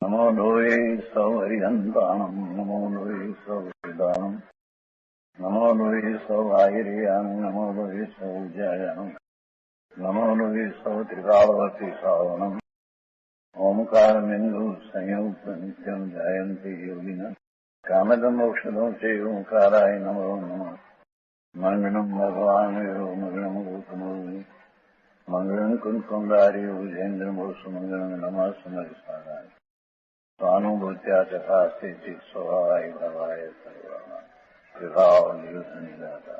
नमो लोये सौहरिहन्ताणम् नमो लोये सौहृदानम् नमो लोये सौभागिर्याम् नमो लोये सौजयानम् नमो लोये सौत्रिकालवती सावनम् ओंकारमिन्दु संयुक्त नित्यम् जयन्ति योगिनः कामदम् मोक्षदम् चैव ओंकाराय नमो नमः मङ्गलम् भगवान् वीरो मङ्गलम् गौतमो मङ्गलम् कुन्कुण्डारि विजेन्द्रमोसु मङ्गलम् नमः सुमरिसाराय स्वानुभूत्या चकास्ते स्वभावाय भवाय सर्वा विभाव निदाता।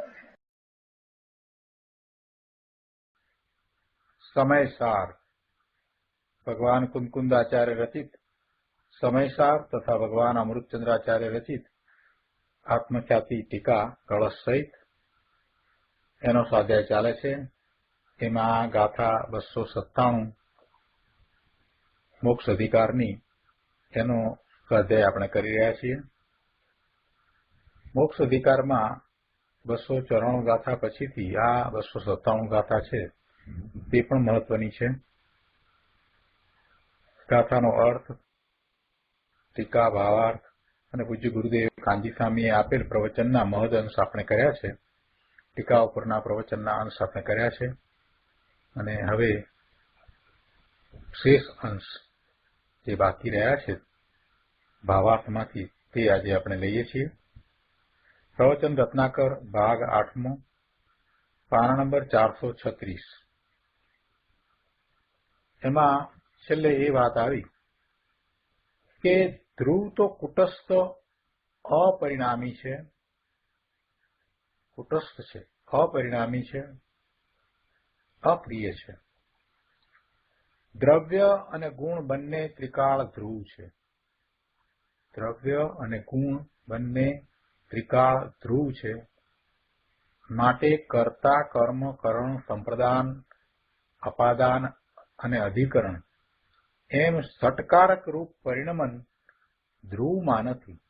समयसार भगवान कुंदकुंदाचार्य रचित समयसार तथा भगवान अमृतचंद्राचार्य रचित आत्मख्याति टीका कलश सहित एनो स्वाध्याय चाले छे। एमां गाथा 297 मोक्ष अधिकारनी एनो स्वाध्याय આપણે કરી રહ્યા છીએ। મોક્ષ અધિકારમાં 294 ગાથા પછીથી આ 297 ગાથા છે તે પણ મહત્વની છે। ગાથાનો અર્થ, ટીકા, ભાવાર્થ અને પૂજ્ય ગુરુદેવ કાંજી સ્વામીએ આપેલ પ્રવચનના મહદ અંશ આપણે કર્યા છે। ટીકા ઉપરના પ્રવચનના અંશ આપણે કર્યા છે અને હવે શેષ અંશ જે બાકી રહ્યા છે ભાવાર્થમાંથી તે આજે આપણે લઈએ છીએ। પ્રવચન રત્નાકર ભાગ 8મો, પાના નંબર 436। એમાં છેલ્લે એ વાત આવી કે ધ્રુવ તો કુટસ્થ અપરિણામી છે, કુટસ્થ છે, અપરિણામી છે, અપ્રિય છે। દ્રવ્ય અને ગુણ બંને ત્રિકાળ ધ્રુવ છે। દ્રવ્ય અને ગુણ બંને ત્રિકાળ ધ્રુવ છે, માટે કર્તા, કર્મ, કરણ, સંપ્રદાન, અપાદાન અને અધિકરણ એમ ષટકારક રૂપ પરિણમન ધ્રુવમાં નથી।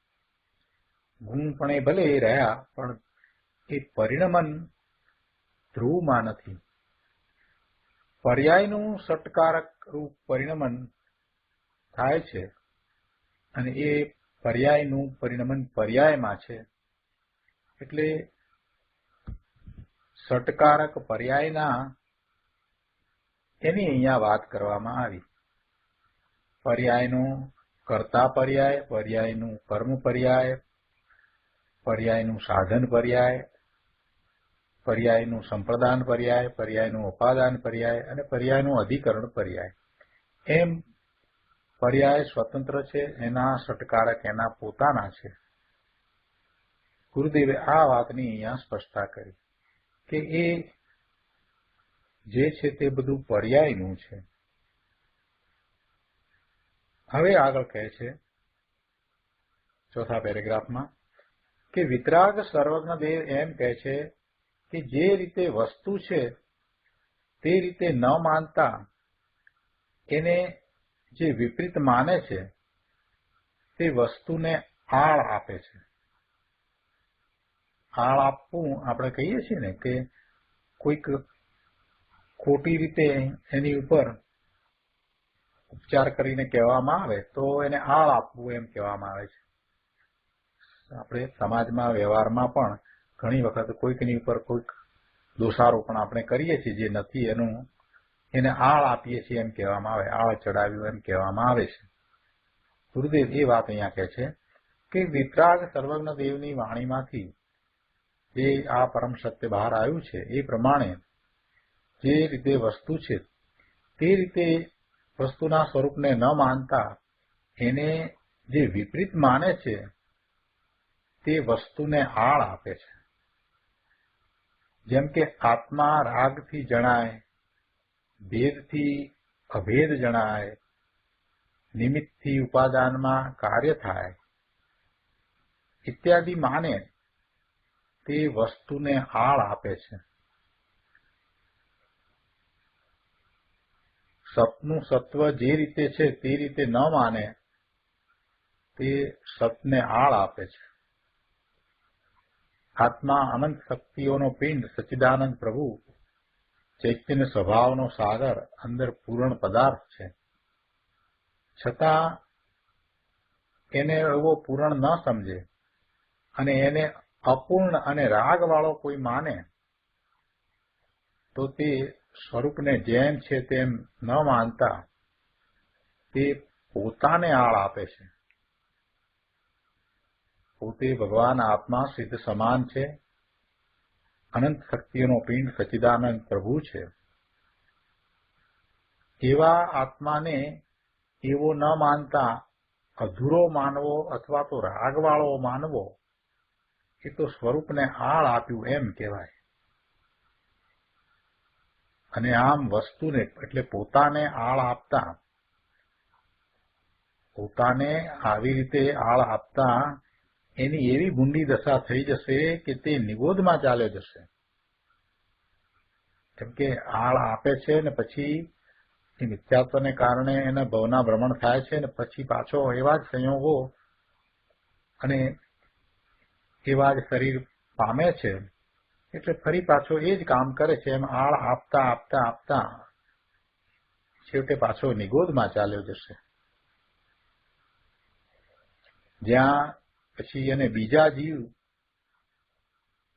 ગુણ પણ એ ભલે રહ્યા પણ એ પરિણમન ધ્રુવમાં નથી। પર્યાયનું ષટકારક રૂપ પરિણમન થાય છે અને એ પર્યાયનું પરિણમન પર્યાયમાં છે, એટલે ષટકારક પર્યાયના એની અહીંયા વાત કરવામાં આવી। પર્યાયનો કર્તા પર્યાય, પર્યાયનું કર્મ પર્યાય, પર્યાયનું સાધન પર્યાય, પર્યાયનું સંપ્રદાન પર્યાય, પર્યાયનું ઉપાદાન પર્યાય અને પર્યાયનું અધિકરણ પર્યાય એમ પર્યાય સ્વતંત્ર છે, એના ષટકારક એના પોતાના છે। ગુરુદેવે આ વાતની અહીંયા સ્પષ્ટતા કરી કે એ જે છે તે બધું પર્યાયનું છે। હવે આગળ કહે છે ચોથા પેરેગ્રાફમાં કે વિતરાગ સર્વજ્ઞદેવ એમ કહે છે કે જે રીતે વસ્તુ છે તે રીતે ન માનતા એને જે વિપરીત માને છે તે વસ્તુને આળ આપે છે। આળ આપવું આપણે કહીએ છીએ ને કે કોઈક ખોટી રીતે એની ઉપર ઉપચાર કરીને કહેવામાં આવે તો એને આળ આપવું એમ કહેવામાં આવે છે। આપણે સમાજમાં વ્યવહારમાં પણ ઘણી વખત કોઈકની ઉપર કોઈક દોષારોપણ આપણે કરીએ છીએ જે નથી એનું એને આળ આપીએ છીએ એમ કહેવામાં આવે, આળ ચડાવ્યું એમ કહેવામાં આવે છે। ગુરુદેવ એ વાત અહીંયા કહે છે કે વિતરાગ સર્વજ્ઞ દેવની વાણીમાંથી જે આ પરમ સત્ય બહાર આવ્યું છે એ પ્રમાણે જે રીતે વસ્તુ છે તે રીતે વસ્તુના સ્વરૂપને ન માનતા એને જે વિપરીત માને છે તે વસ્તુને આળ આપે છે। જેમ કે આત્મા રાગથી જણાય, ભેદથી અભેદ જણાય, નિમિત્તથી ઉપાદાનમાં કાર્ય થાય ઇત્યાદિ માને તે વસ્તુને આળ આપે છે। સતનું સત્વ જે રીતે છે તે રીતે ન માને તે સતને આળ આપે છે। આત્મા અનંત શક્તિઓનો પિંડ સચ્ચિદાનંદ પ્રભુ ચૈતન્ય સ્વભાવનો સાગર અંદર પૂર્ણ પદાર્થ છે, છતાં એને એવો પૂરણ ન સમજે અને એને અપૂર્ણ અને રાગવાળો કોઈ માને તો તે સ્વરૂપને જેમ છે તેમ ન માનતા તે પોતાને આળ આપે છે. પોતે ભગવાન આત્મા સિદ્ધ સમાન છે, અનંત શક્તિઓનો પિંડ સચ્ચિદાનંદ પ્રભુ છે. એવા આત્માને એવો ન માનતા અધૂરો માનવો અથવા તો રાગવાળો માનવો એ તો સ્વરૂપને આળ આપ્યું એમ કહેવાય. અને આમ વસ્તુને એટલે પોતાને આળ આપતા, પોતાને આવી રીતે આળ આપતા એની એવી ભૂંડી દશા થઈ જશે કે તે નિગોદમાં ચાલ્યો જશે. કેમ કે આળ આપે છે ને પછી એ મિથ્યાત્વને કારણે એના ભવના ભ્રમણ થાય છે ને પછી પાછો એવા જ સંયોગો અને એવા જ શરીર પામે છે એટલે ફરી પાછો એ જ કામ કરે છે. એમ આળ આપતા આપતા આપતા છેવટે પાછો નિગોદમાં ચાલ્યો જશે, જ્યાં પછી એને બીજા જીવ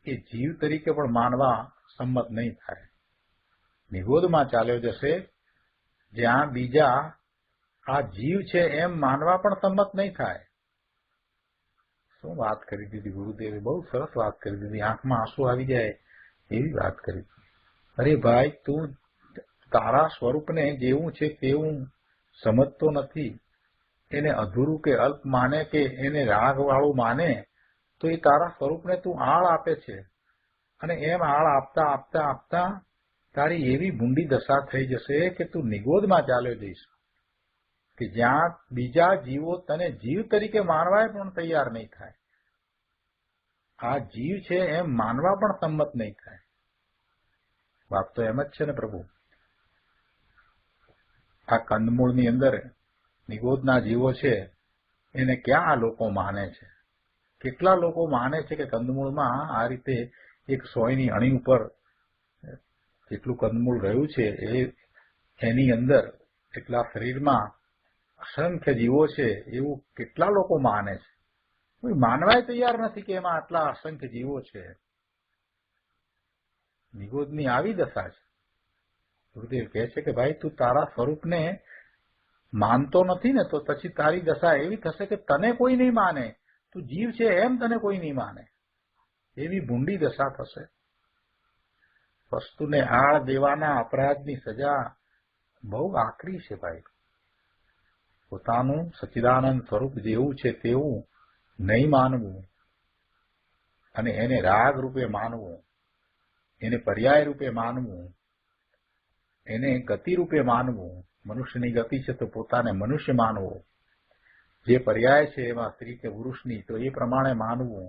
એ જીવ તરીકે પણ માનવા સંમત નહીં થાય. નિગોદમાં ચાલ્યો જશે જ્યાં બીજા આ જીવ છે એમ માનવા પણ સંમત નહીં થાય. શું વાત કરી દીધી ગુરુદેવે, બહુ સરસ વાત કરી દીધી, આંખમાં આંસુ આવી જાય એવી વાત કરી. અરે ભાઈ, તું તારા સ્વરૂપને જેવું છે તેવું સમજતો નથી, એને અધૂરું કે અલ્પ માને કે એને રાગવાળું માને તો એ તારા સ્વરૂપને તું આળ આપે છે. અને એમ આળ આપતા આપતા આપતા તારી એવી ભૂંડી દશા થઈ જશે કે તું નિગોદમાં ચાલ્યો જઈશ કે જ્યાં બીજા જીવો તને જીવ તરીકે માનવાય પણ તૈયાર નહીં થાય. આ જીવ છે એમ માનવા પણ સંમત નહીં થાય. વાત તો એમ જ છે ને પ્રભુ. આ કંદમૂળની અંદર નિગોદના જીવો છે એને ક્યાં આ લોકો માને છે? કેટલા લોકો માને છે કે કંદમૂળમાં આ રીતે એક સોયની અણી ઉપર જેટલું કંદમૂળ રહ્યું છે એની અંદર એટલા શરીરમાં અસંખ્ય જીવો છે એવું કેટલા લોકો માને છે? કોઈ માનવાય તૈયાર નથી કે એમાં આટલા અસંખ્ય જીવો છે. નિગોદની આવી દશા છે. ગુરુદેવ કહે છે કે ભાઈ, તું તારા સ્વરૂપને માનતો નથી ને તો પછી તારી દશા એવી થશે કે તને કોઈ નહીં માને, તું જીવ છે એમ તને કોઈ નહીં માને, એવી ભૂંડી દશા થશે. વસ્તુને આળ દેવાના અપરાધની સજા બહુ આકરી છે ભાઈ. પોતાનું સચ્ચિદાનંદ સ્વરૂપ જેવું છે તેવું નહીં માનવું અને એને રાગ રૂપે માનવું, એને પર્યાય રૂપે માનવું, એને ગતિ રૂપે માનવું. મનુષ્યની ગતિ છે તો પોતાને મનુષ્ય માનવો, જે પર્યાય છે એમાં સ્ત્રી કે પુરુષની તો એ પ્રમાણે માનવું.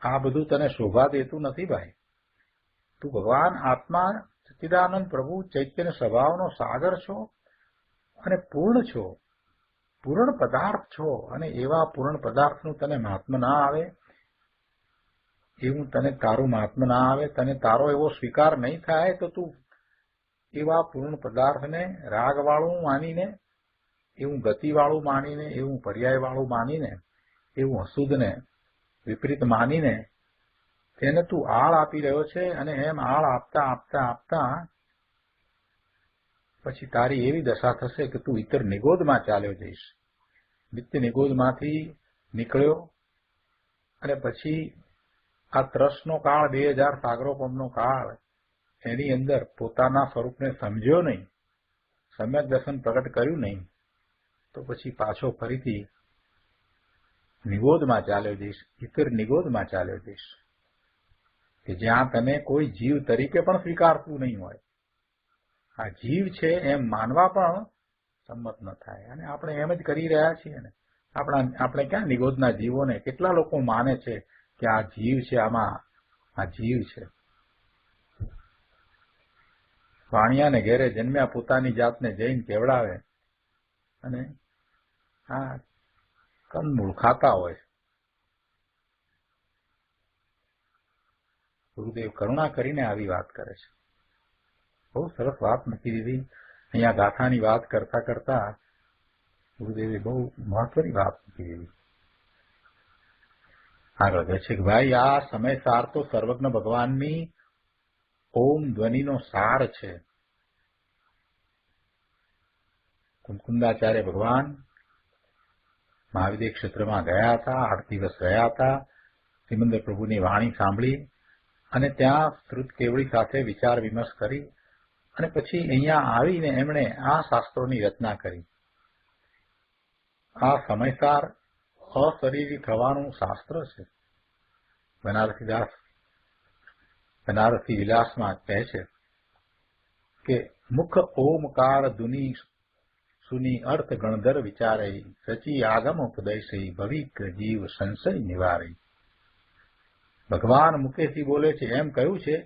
આ બધું તને શોભા દેતું નથી ભાઈ. તું ભગવાન આત્મા સચ્ચિદાનંદ પ્રભુ ચૈતન્ય સ્વભાવનો સાગર છો અને પૂર્ણ છો, પૂર્ણ પદાર્થ છો. અને એવા પૂર્ણ પદાર્થનું તને મહાત્મ્ય ના આવે, એવું તને તારું મહાત્મ્ય ના આવે, તને તારો એવો સ્વીકાર નહીં થાય તો તું એવા પૂર્ણ પદાર્થને રાગવાળું માનીને, એવું ગતિવાળું માનીને, એવું પર્યાયવાળું માનીને, એવું અશુદ્ધને વિપરીત માનીને તેને તું આળ આપી રહ્યો છે. અને એમ આળ આપતા આપતા આપતા પછી તારી એવી દશા થશે કે તું ઇતર નિગોદમાં ચાલ્યો જઈશ. નિત્ય નિગોદમાંથી નીકળ્યો અને પછી આ ત્રસનો કાળ, 2000 સાગરોપમનો કાળ, એની અંદર પોતાના સ્વરૂપને સમજ્યો નહીં, સમ્યક દર્શન પ્રગટ કર્યું નહીં, તો પછી પાછો ફરીથી નિગોદમાં ચાલ્યો જઈશ, ઇતર નિગોદમાં ચાલ્યો જઈશ કે જ્યાં તને કોઈ જીવ તરીકે પણ સ્વીકારતું નહીં હોય. આ જીવ છે એમ માનવા પણ સંમત ન થાય. અને આપણે એમ જ કરી રહ્યા છીએ ને. આપણે ક્યાં નિગોદના જીવોને કેટલા લોકો માને છે કે આ જીવ છે, આમાં આ જીવ છે. વાણિયાને ઘેરે જન્મ્યા પોતાની જાતને જઈને કેવડાવે અને આ કંદમૂળ ખાતા હોય. ગુરુદેવ કરુણા કરીને આવી વાત કરે છે. બહુ સરસ વાત મૂકી દીધી. અહીંયા ગાથાની વાત કરતા કરતા ગુરુદેવે બહુ મહત્વની વાત કીધી. આગળ કહે છે કે ભાઈ આ સમય સાર તો સર્વજ્ઞ ભગવાનની ઓમ ધ્વનિનો સાર છે. કુમકુંદાચાર્ય ભગવાન મહાવિદ્ય ક્ષેત્રમાં ગયા હતા, 8 દિવસ રહ્યા હતા. સિમંદર પ્રભુની વાણી સાંભળી અને ત્યાં શ્રુત કેવળી સાથે વિચાર વિમર્શ કરી અને પછી અહીંયા આવીને એમણે આ શાસ્ત્રોની રચના કરી. આ સમયસાર અશરીરી થવાનું શાસ્ત્ર છે. બનારસી વિલાસમાં કહે છે કે મુખ ઓમકાર ધુની સુની અર્થ ગણધર વિચારે સચી આગમ ઉપદેશી ભવિક જીવ સંશય નિવારે. ભગવાન મુકેશથી બોલે છે એમ કહ્યું છે.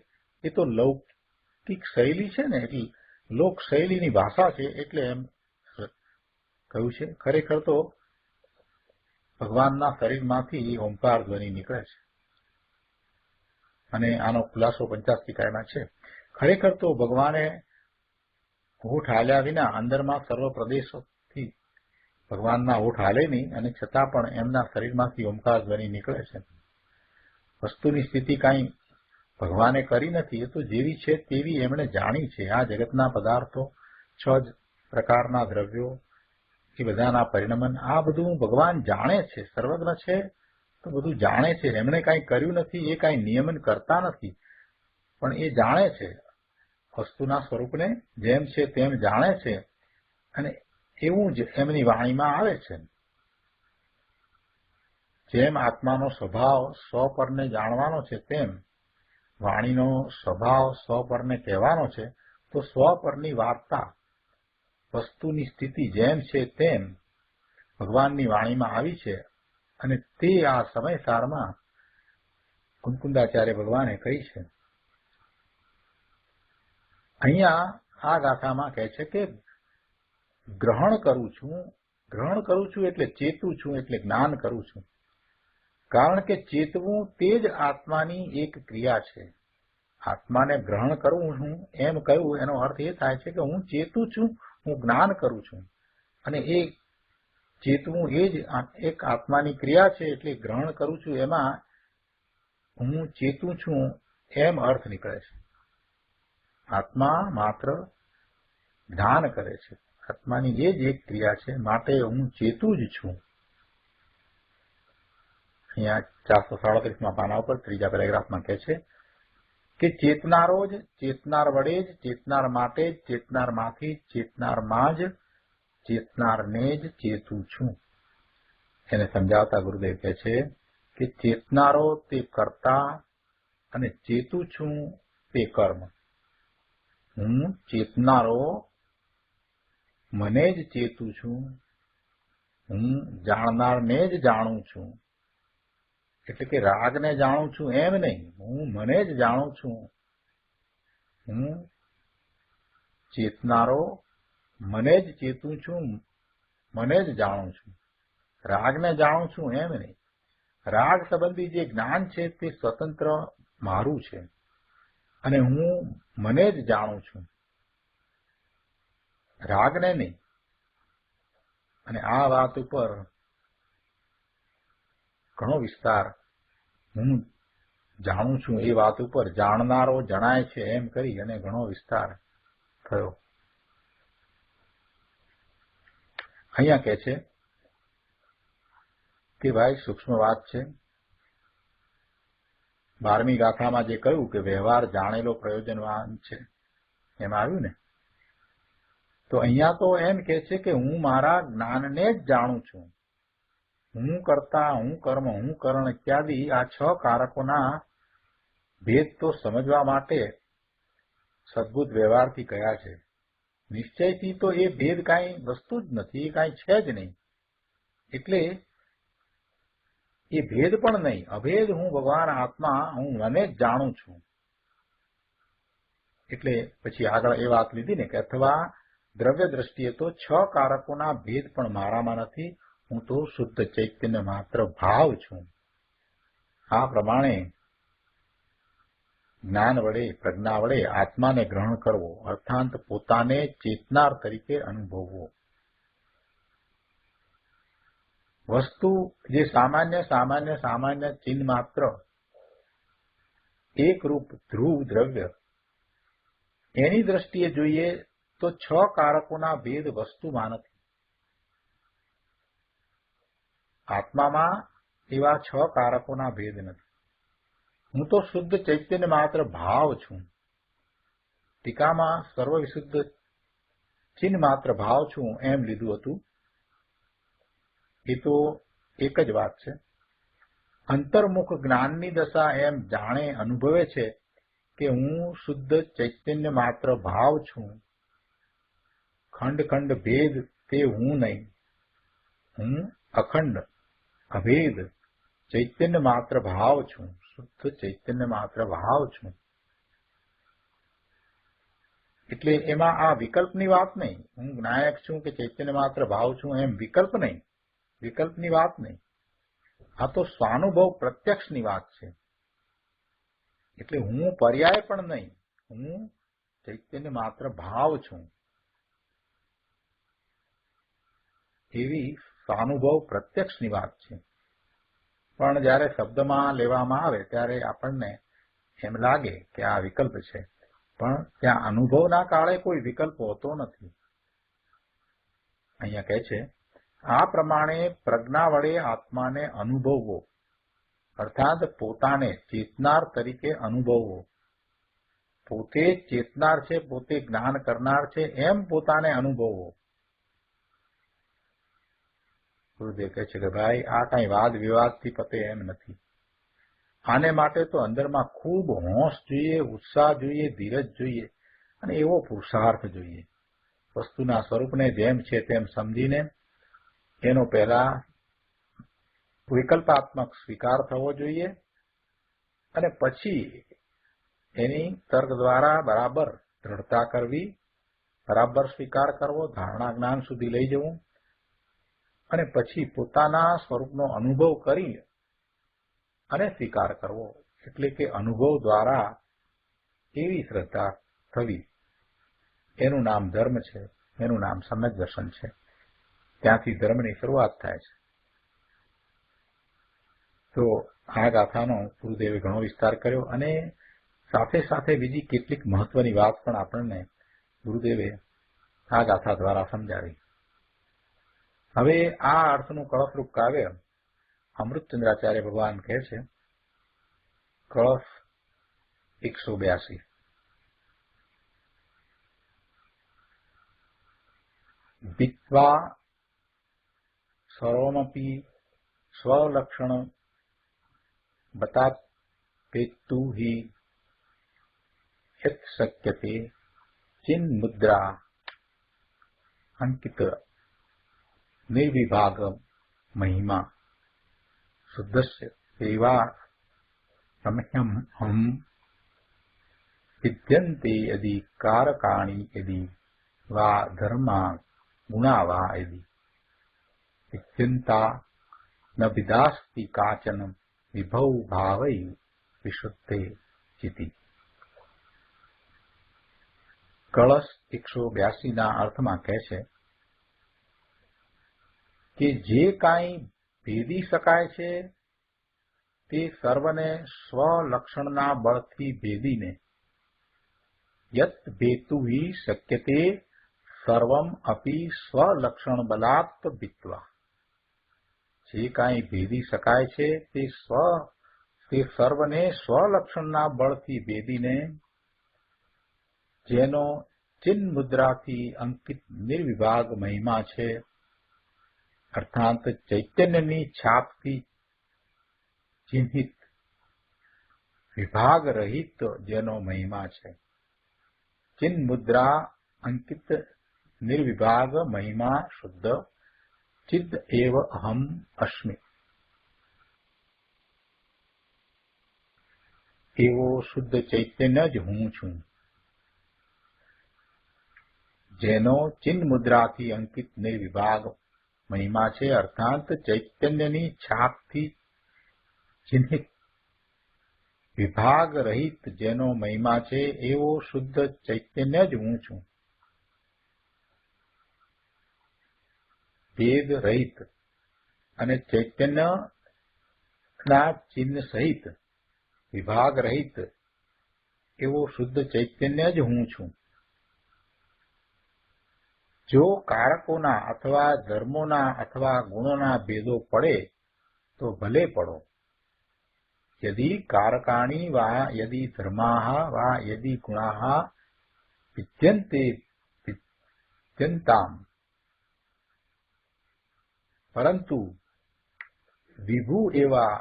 એ તો લૌકિક શૈલી છે ને, એટલે લોક શૈલીની ભાષા છે એટલે એમ કહ્યું છે. ખરેખર તો ભગવાનના શરીરમાંથી ઓમકાર ધ્વનિ નીકળે છે અને આનો ખુલાસો પંચાસ્તિકાયમાં છે. ખરેખર તો ભગવાને હોઠ હાલ્યા વિના અંદરમાં સર્વ પ્રદેશોથી ભગવાનના હોઠ હાલે નહીં અને છતાં પણ એમના શરીરમાંથી ઓમકાર ધ્વનિ નીકળે છે. વસ્તુની સ્થિતિ કાંઈ ભગવાને કરી નથી, એ તો જેવી છે તેવી એમણે જાણી છે. આ જગતના પદાર્થો, 6 પ્રકારના દ્રવ્યો, એ બધાના પરિણમન, આ બધું ભગવાન જાણે છે. સર્વજ્ઞ છે તો બધું જાણે છે. એમણે કાંઈ કર્યું નથી, એ કાંઈ નિયમન કરતા નથી, પણ એ જાણે છે. વસ્તુના સ્વરૂપને જેમ છે તેમ જાણે છે અને એવું જ એમની વાણીમાં આવે છે. જેમ આત્માનો સ્વભાવ સ્વપરને જાણવાનો છે તેમ વાણીનો સ્વભાવ સ્વપરને કહેવાનો છે. તો સ્વપરની વાર્તા, વસ્તુની સ્થિતિ જેમ છે તેમ ભગવાનની વાણીમાં આવી છે અને તે આ સમયસારમાં કુમકુંદાચાર્ય ભગવાને કહી છે. અહીંયા આ ગાથામાં કહે છે કે ગ્રહણ કરું છું એટલે ચેતું છું, એટલે જ્ઞાન કરું છું. કારણ કે ચેતવું તે જ આત્માની એક ક્રિયા છે. આત્માને ગ્રહણ કરવું છું એમ કહ્યું, એનો અર્થ એ થાય છે કે હું ચેતું છું, હું જ્ઞાન કરું છું અને એ ચેતવું એ જ એક આત્માની ક્રિયા છે. એટલે ગ્રહણ કરું છું એમાં હું ચેતું છું એમ અર્થ નીકળે છે. આત્મા માત્ર જ્ઞાન કરે છે. આત્માની એ જ એક ક્રિયા છે, માટે હું ચેતું જ છું. અહીંયા 437માં પાના ઉપર 3જા પેરેગ્રાફમાં કહે છે કે ચેતનારો જ, ચેતનાર વડે જ, ચેતનાર માટે જ, ચેતનારમાંથી જ, ચેતનારમાં જ, ચેતનારને જ ચેતું છું. એને સમજાવતા ગુરુદેવ કહે છે કે ચેતનારો તે કર્તા અને ચેતું છું તે કર્મ. હું ચેતનારો મને જ ચેતું છું, હું જાણનારને જ જાણું છું. એટલે કે રાગને જાણું છું એમ નહીં, હું મને જ જાણું છું. હું ચેતનારો મને જ ચેતું છું, મને જ જાણું છું. રાગને જાણું છું એમ નહીં. રાગ સંબંધી જે જ્ઞાન છે તે સ્વતંત્ર મારું છે અને હું મને જ જાણું છું, રાગને નહીં. અને આ વાત ઉપર ઘણો વિસ્તાર, હું જાણું છું એ વાત ઉપર જાણનારો જણાય છે એમ કરી અને ઘણો વિસ્તાર થયો. અહીંયા કહે છે કે ભાઈ સૂક્ષ્મ વાત છે. 12મી ગાથામાં જે કહ્યું કે વ્યવહાર જાણેલો પ્રયોજનવાન છે એમ આવ્યું ને, તો અહીંયા તો એમ કે છે કે હું મારા જ્ઞાનને જ જાણું છું. હું કરતા, હું કર્મ, હું કરણ ઇત્યાદિ આ 6 કારકોના ભેદ તો સમજવા માટે સદબુદ્ધ વ્યવહારથી કયા છે. નિશ્ચયથી તો એ ભેદ કાંઈ વસ્તુ જ નથી, એ કાંઈ છે જ નહીં. એટલે એ ભેદ પણ નહીં, અભેદ હું ભગવાન આત્મા, હું મને જ જાણું છું. એટલે પછી આગળ એ વાત લીધી ને કે અથવા દ્રવ્ય દ્રષ્ટિએ તો 6 કારકોના ભેદ પણ મારામાં નથી, હું તો શુદ્ધ ચૈતન્ય માત્ર ભાવ છું. આ પ્રમાણે જ્ઞાન વડે, પ્રજ્ઞા વડે આત્માને ગ્રહણ કરવો, અર્થાત પોતાને ચેતનાર તરીકે અનુભવવો. વસ્તુ જે સામાન્ય સામાન્ય સામાન્ય ચિહ્ન માત્ર એકરૂપ ધ્રુવ દ્રવ્ય, એની દ્રષ્ટિએ જોઈએ તો 6 કારકોના ભેદ વસ્તુમાં નથી. આત્મામાં એવા 6 કારકોના ભેદ નથી. હું તો શુદ્ધ ચૈતન્ય માત્ર ભાવ છું. ટીકામાં સર્વવિશુદ્ધ ચિહ્ન માત્ર ભાવ છું એમ લીધું હતું. એ તો એક જ વાત છે. અંતર્મુખ જ્ઞાનની દશા એમ જાણે અનુભવે છે કે હું શુદ્ધ ચૈતન્ય માત્ર ભાવ છું. ખંડ ખંડ ભેદ તે હું નહીં, હું અખંડ અભેદ ચૈતન્ય માત્ર ભાવ છું, શુદ્ધ ચૈતન્ય માત્ર ભાવ છું. એટલે એમાં આ વિકલ્પની વાત નહીં. હું જ્ઞાયક છું કે ચૈતન્ય માત્ર ભાવ છું એમ વિકલ્પ નહીં, વિકલ્પની વાત નહીં. આ તો સ્વાનુભવ પ્રત્યક્ષની વાત છે. એટલે હું પર્યાય પણ નહીં, હું ચૈતન્ય માત્ર ભાવ છું એવી સ્વાનુભવ પ્રત્યક્ષની વાત છે. પણ જ્યારે શબ્દમાં લેવામાં આવે ત્યારે આપણને એમ લાગે કે આ વિકલ્પ છે, પણ ત્યાં અનુભવના કાળે કોઈ વિકલ્પ હોતો નથી. અહીંયા કહે છે, આ પ્રમાણે પ્રજ્ઞા વડે આત્માને અનુભવવો, અર્થાત પોતાને ચેતનાર તરીકે અનુભવવો. પોતે ચેતનાર છે, પોતે જ્ઞાન કરનાર છે એમ પોતાને અનુભવવો. ગુરુદેવ કહે છે કે ભાઈ આ કઈ વાદ વિવાદથી પતે એમ નથી. આને માટે તો અંદરમાં ખૂબ હોંશ જોઈએ, ઉત્સાહ જોઈએ, ધીરજ જોઈએ અને એવો પુરુષાર્થ જોઈએ. વસ્તુના સ્વરૂપને જેમ છે તેમ સમજીને એનો પહેલા વિકલ્પાત્મક સ્વીકાર થવો જોઈએ અને પછી એની તર્ક દ્વારા બરાબર દ્રઢતા કરવી, બરાબર સ્વીકાર કરવો, ધારણા જ્ઞાન સુધી લઈ જવું અને પછી પોતાના સ્વરૂપનો અનુભવ કરી અને સ્વીકાર કરવો. એટલે કે અનુભવ દ્વારા એવી શ્રદ્ધા થવી, એનું નામ ધર્મ છે, એનું નામ સમ્યક દર્શન છે. ત્યાંથી ધર્મની શરૂઆત થાય છે. તો આ ગાથાનો ગુરુદેવે ઘણો વિસ્તાર કર્યો અને સાથે સાથે બીજી કેટલીક મહત્વની વાત પણ આપણને ગુરુદેવે આ ગાથા દ્વારા સમજાવી. હવે આ અર્થનું કળશરૂપ કાવ્ય અમૃતચંદ્રાચાર્ય ભગવાન કહે છે, કળશ 182. વિત્વા સર્વમપી સ્વલક્ષણ બતાપેતુ હિ યત શક્યતે ચિન્મુદ્રા અંકિત નિર્વિભાગ મહિમા શુદ્ધસ્ય સેવા સમયમ હમ વિદ્યન્તે યદિ કારકાણી યદિ વા ધર્મા ગુણા વા યદિ વિદ્યન્તા ન વિદાસ્તિ કાચન વિભૌ ભાવૈ વિશુદ્ધે ચિતિ. કળશ 182 ના અર્થમાં કહે છે કે જે કાંઈ ભેદી શકાય છે તે સર્વને સ્વલક્ષણના બળથી ભેદીને યત ભેતુ હિ શક્યતે સર્વમ અપી સ્વલક્ષણ બલાત વિત્વા. જે કાંઈ ભેદી શકાય છે તે સર્વને સ્વલક્ષણના બળથી ભેદીને જેનો ચિન્હ મુદ્રાથી અંકિત નિર્વિભાગ મહિમા છે, અર્થાત ચૈતન્યની છાપથી ચિહ્નિત વિભાગ રહિત જેનો મહિમા છે. ચિન્હ મુદ્રા અંકિત નિર્વિભાગ મહિમા શુદ્ધ ચિદ એવ અહમ અસ્મિ. એવો શુદ્ધ ચૈતન્ય જ હું છું, જેનો ચિન્હ મુદ્રાથી અંકિત નિર્વિભાગ મહિમા છે, અર્થાત ચૈતન્યની છાપથી ચિહ્નિત વિભાગ રહિત જેનો મહિમા છે એવો શુદ્ધ ચૈતન્ય જ હું છું. ભેદ રહિત અને ચૈતન્યના ચિહ્ન સહિત વિભાગ રહિત એવો શુદ્ધ ચૈતન્ય જ હું છું. જો કારકોના અથવા ધર્મોના અથવા ગુણોના ભેદો પડે તો ભલે પડો. યદિ કારકાણી વા યદિ ધર્માઃ વા યદિ ગુણાઃ વિદ્યંતામ, પરંતુ વિભુ એવા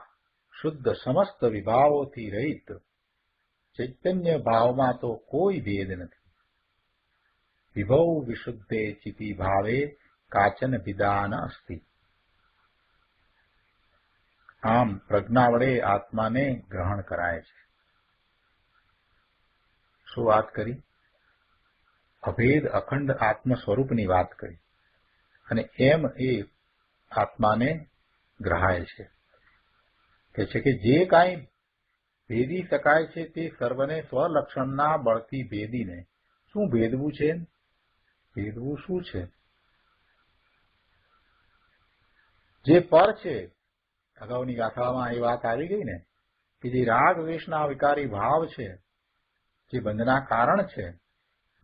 શુદ્ધ સમસ્ત વિભાવોથી રહિત ચૈતન્ય ભાવમાં તો કોઈ ભેદ નથી. વિભૌ વિશુદ્ધે ચિતિ ભાવે કાચન ભિદા ન અસ્તિ. આમ પ્રજ્ઞા વડે આત્માને ગ્રહણ કરાય છે. શું વાત કરી? અભેદ અખંડ આત્મ સ્વરૂપની વાત કરી, અને એમ એ આત્માને ગ્રહાય છે. કે છે કે જે કાંઈ ભેદી શકાય છે તે સર્વને સ્વલક્ષણના બળથી ભેદીને શું ભેદવું છે? ભેદવું શું છે? જે પર છે, અગાઉની ગાથામાં એ વાત આવી ગઈ ને, કે જે રાગ દ્વેષના વિકારી ભાવ છે, જે બંધના કારણ છે,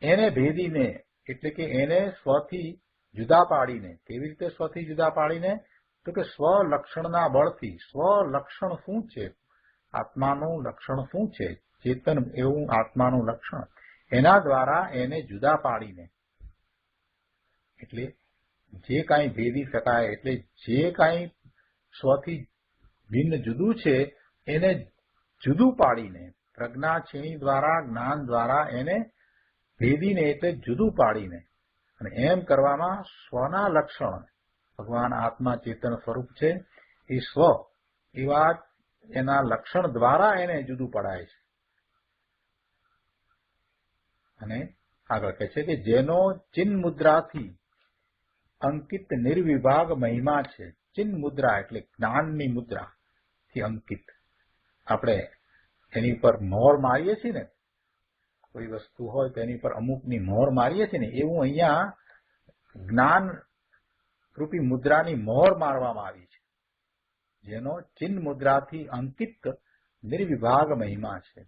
એને ભેદીને, એટલે કે એને સ્વથી જુદા પાડીને. કેવી રીતે સ્વથી જુદા પાડીને? તો કે સ્વલક્ષણના બળથી. સ્વલક્ષણ શું છે? આત્માનું લક્ષણ શું છે? ચેતન એવું આત્માનું લક્ષણ, એના દ્વારા એને જુદા પાડીને. એટલે જે કાંઈ ભેદી શકાય, એટલે જે કાંઈ સ્વથી ભિન્ન જુદું છે એને જુદું પાડીને, પ્રજ્ઞા છીણી દ્વારા, જ્ઞાન દ્વારા એને ભેદીને, એટલે જુદું પાડીને, અને એમ કરવામાં સ્વના લક્ષણ, ભગવાન આત્મા ચેતન સ્વરૂપ છે, એ સ્વ એવા એના લક્ષણ દ્વારા એને જુદું પડાય છે. અને આગળ કહે છે કે જેનો ચિન્હ મુદ્રાથી અંકિત નિર્વિભાગ મહિમા છે. ચિન્હ મુદ્રા એટલે જ્ઞાનની મુદ્રાથી અંકિત. આપણે એની પર મોહર મારીએ છીએ ને, કોઈ વસ્તુ હોય તો એની પર અમુકની મોહર મારીએ છીએ ને, એવું અહીંયા જ્ઞાન રૂપી મુદ્રાની મોહર મારવામાં આવી છે. જેનો ચિન્હ મુદ્રાથી અંકિત નિર્વિભાગ મહિમા છે.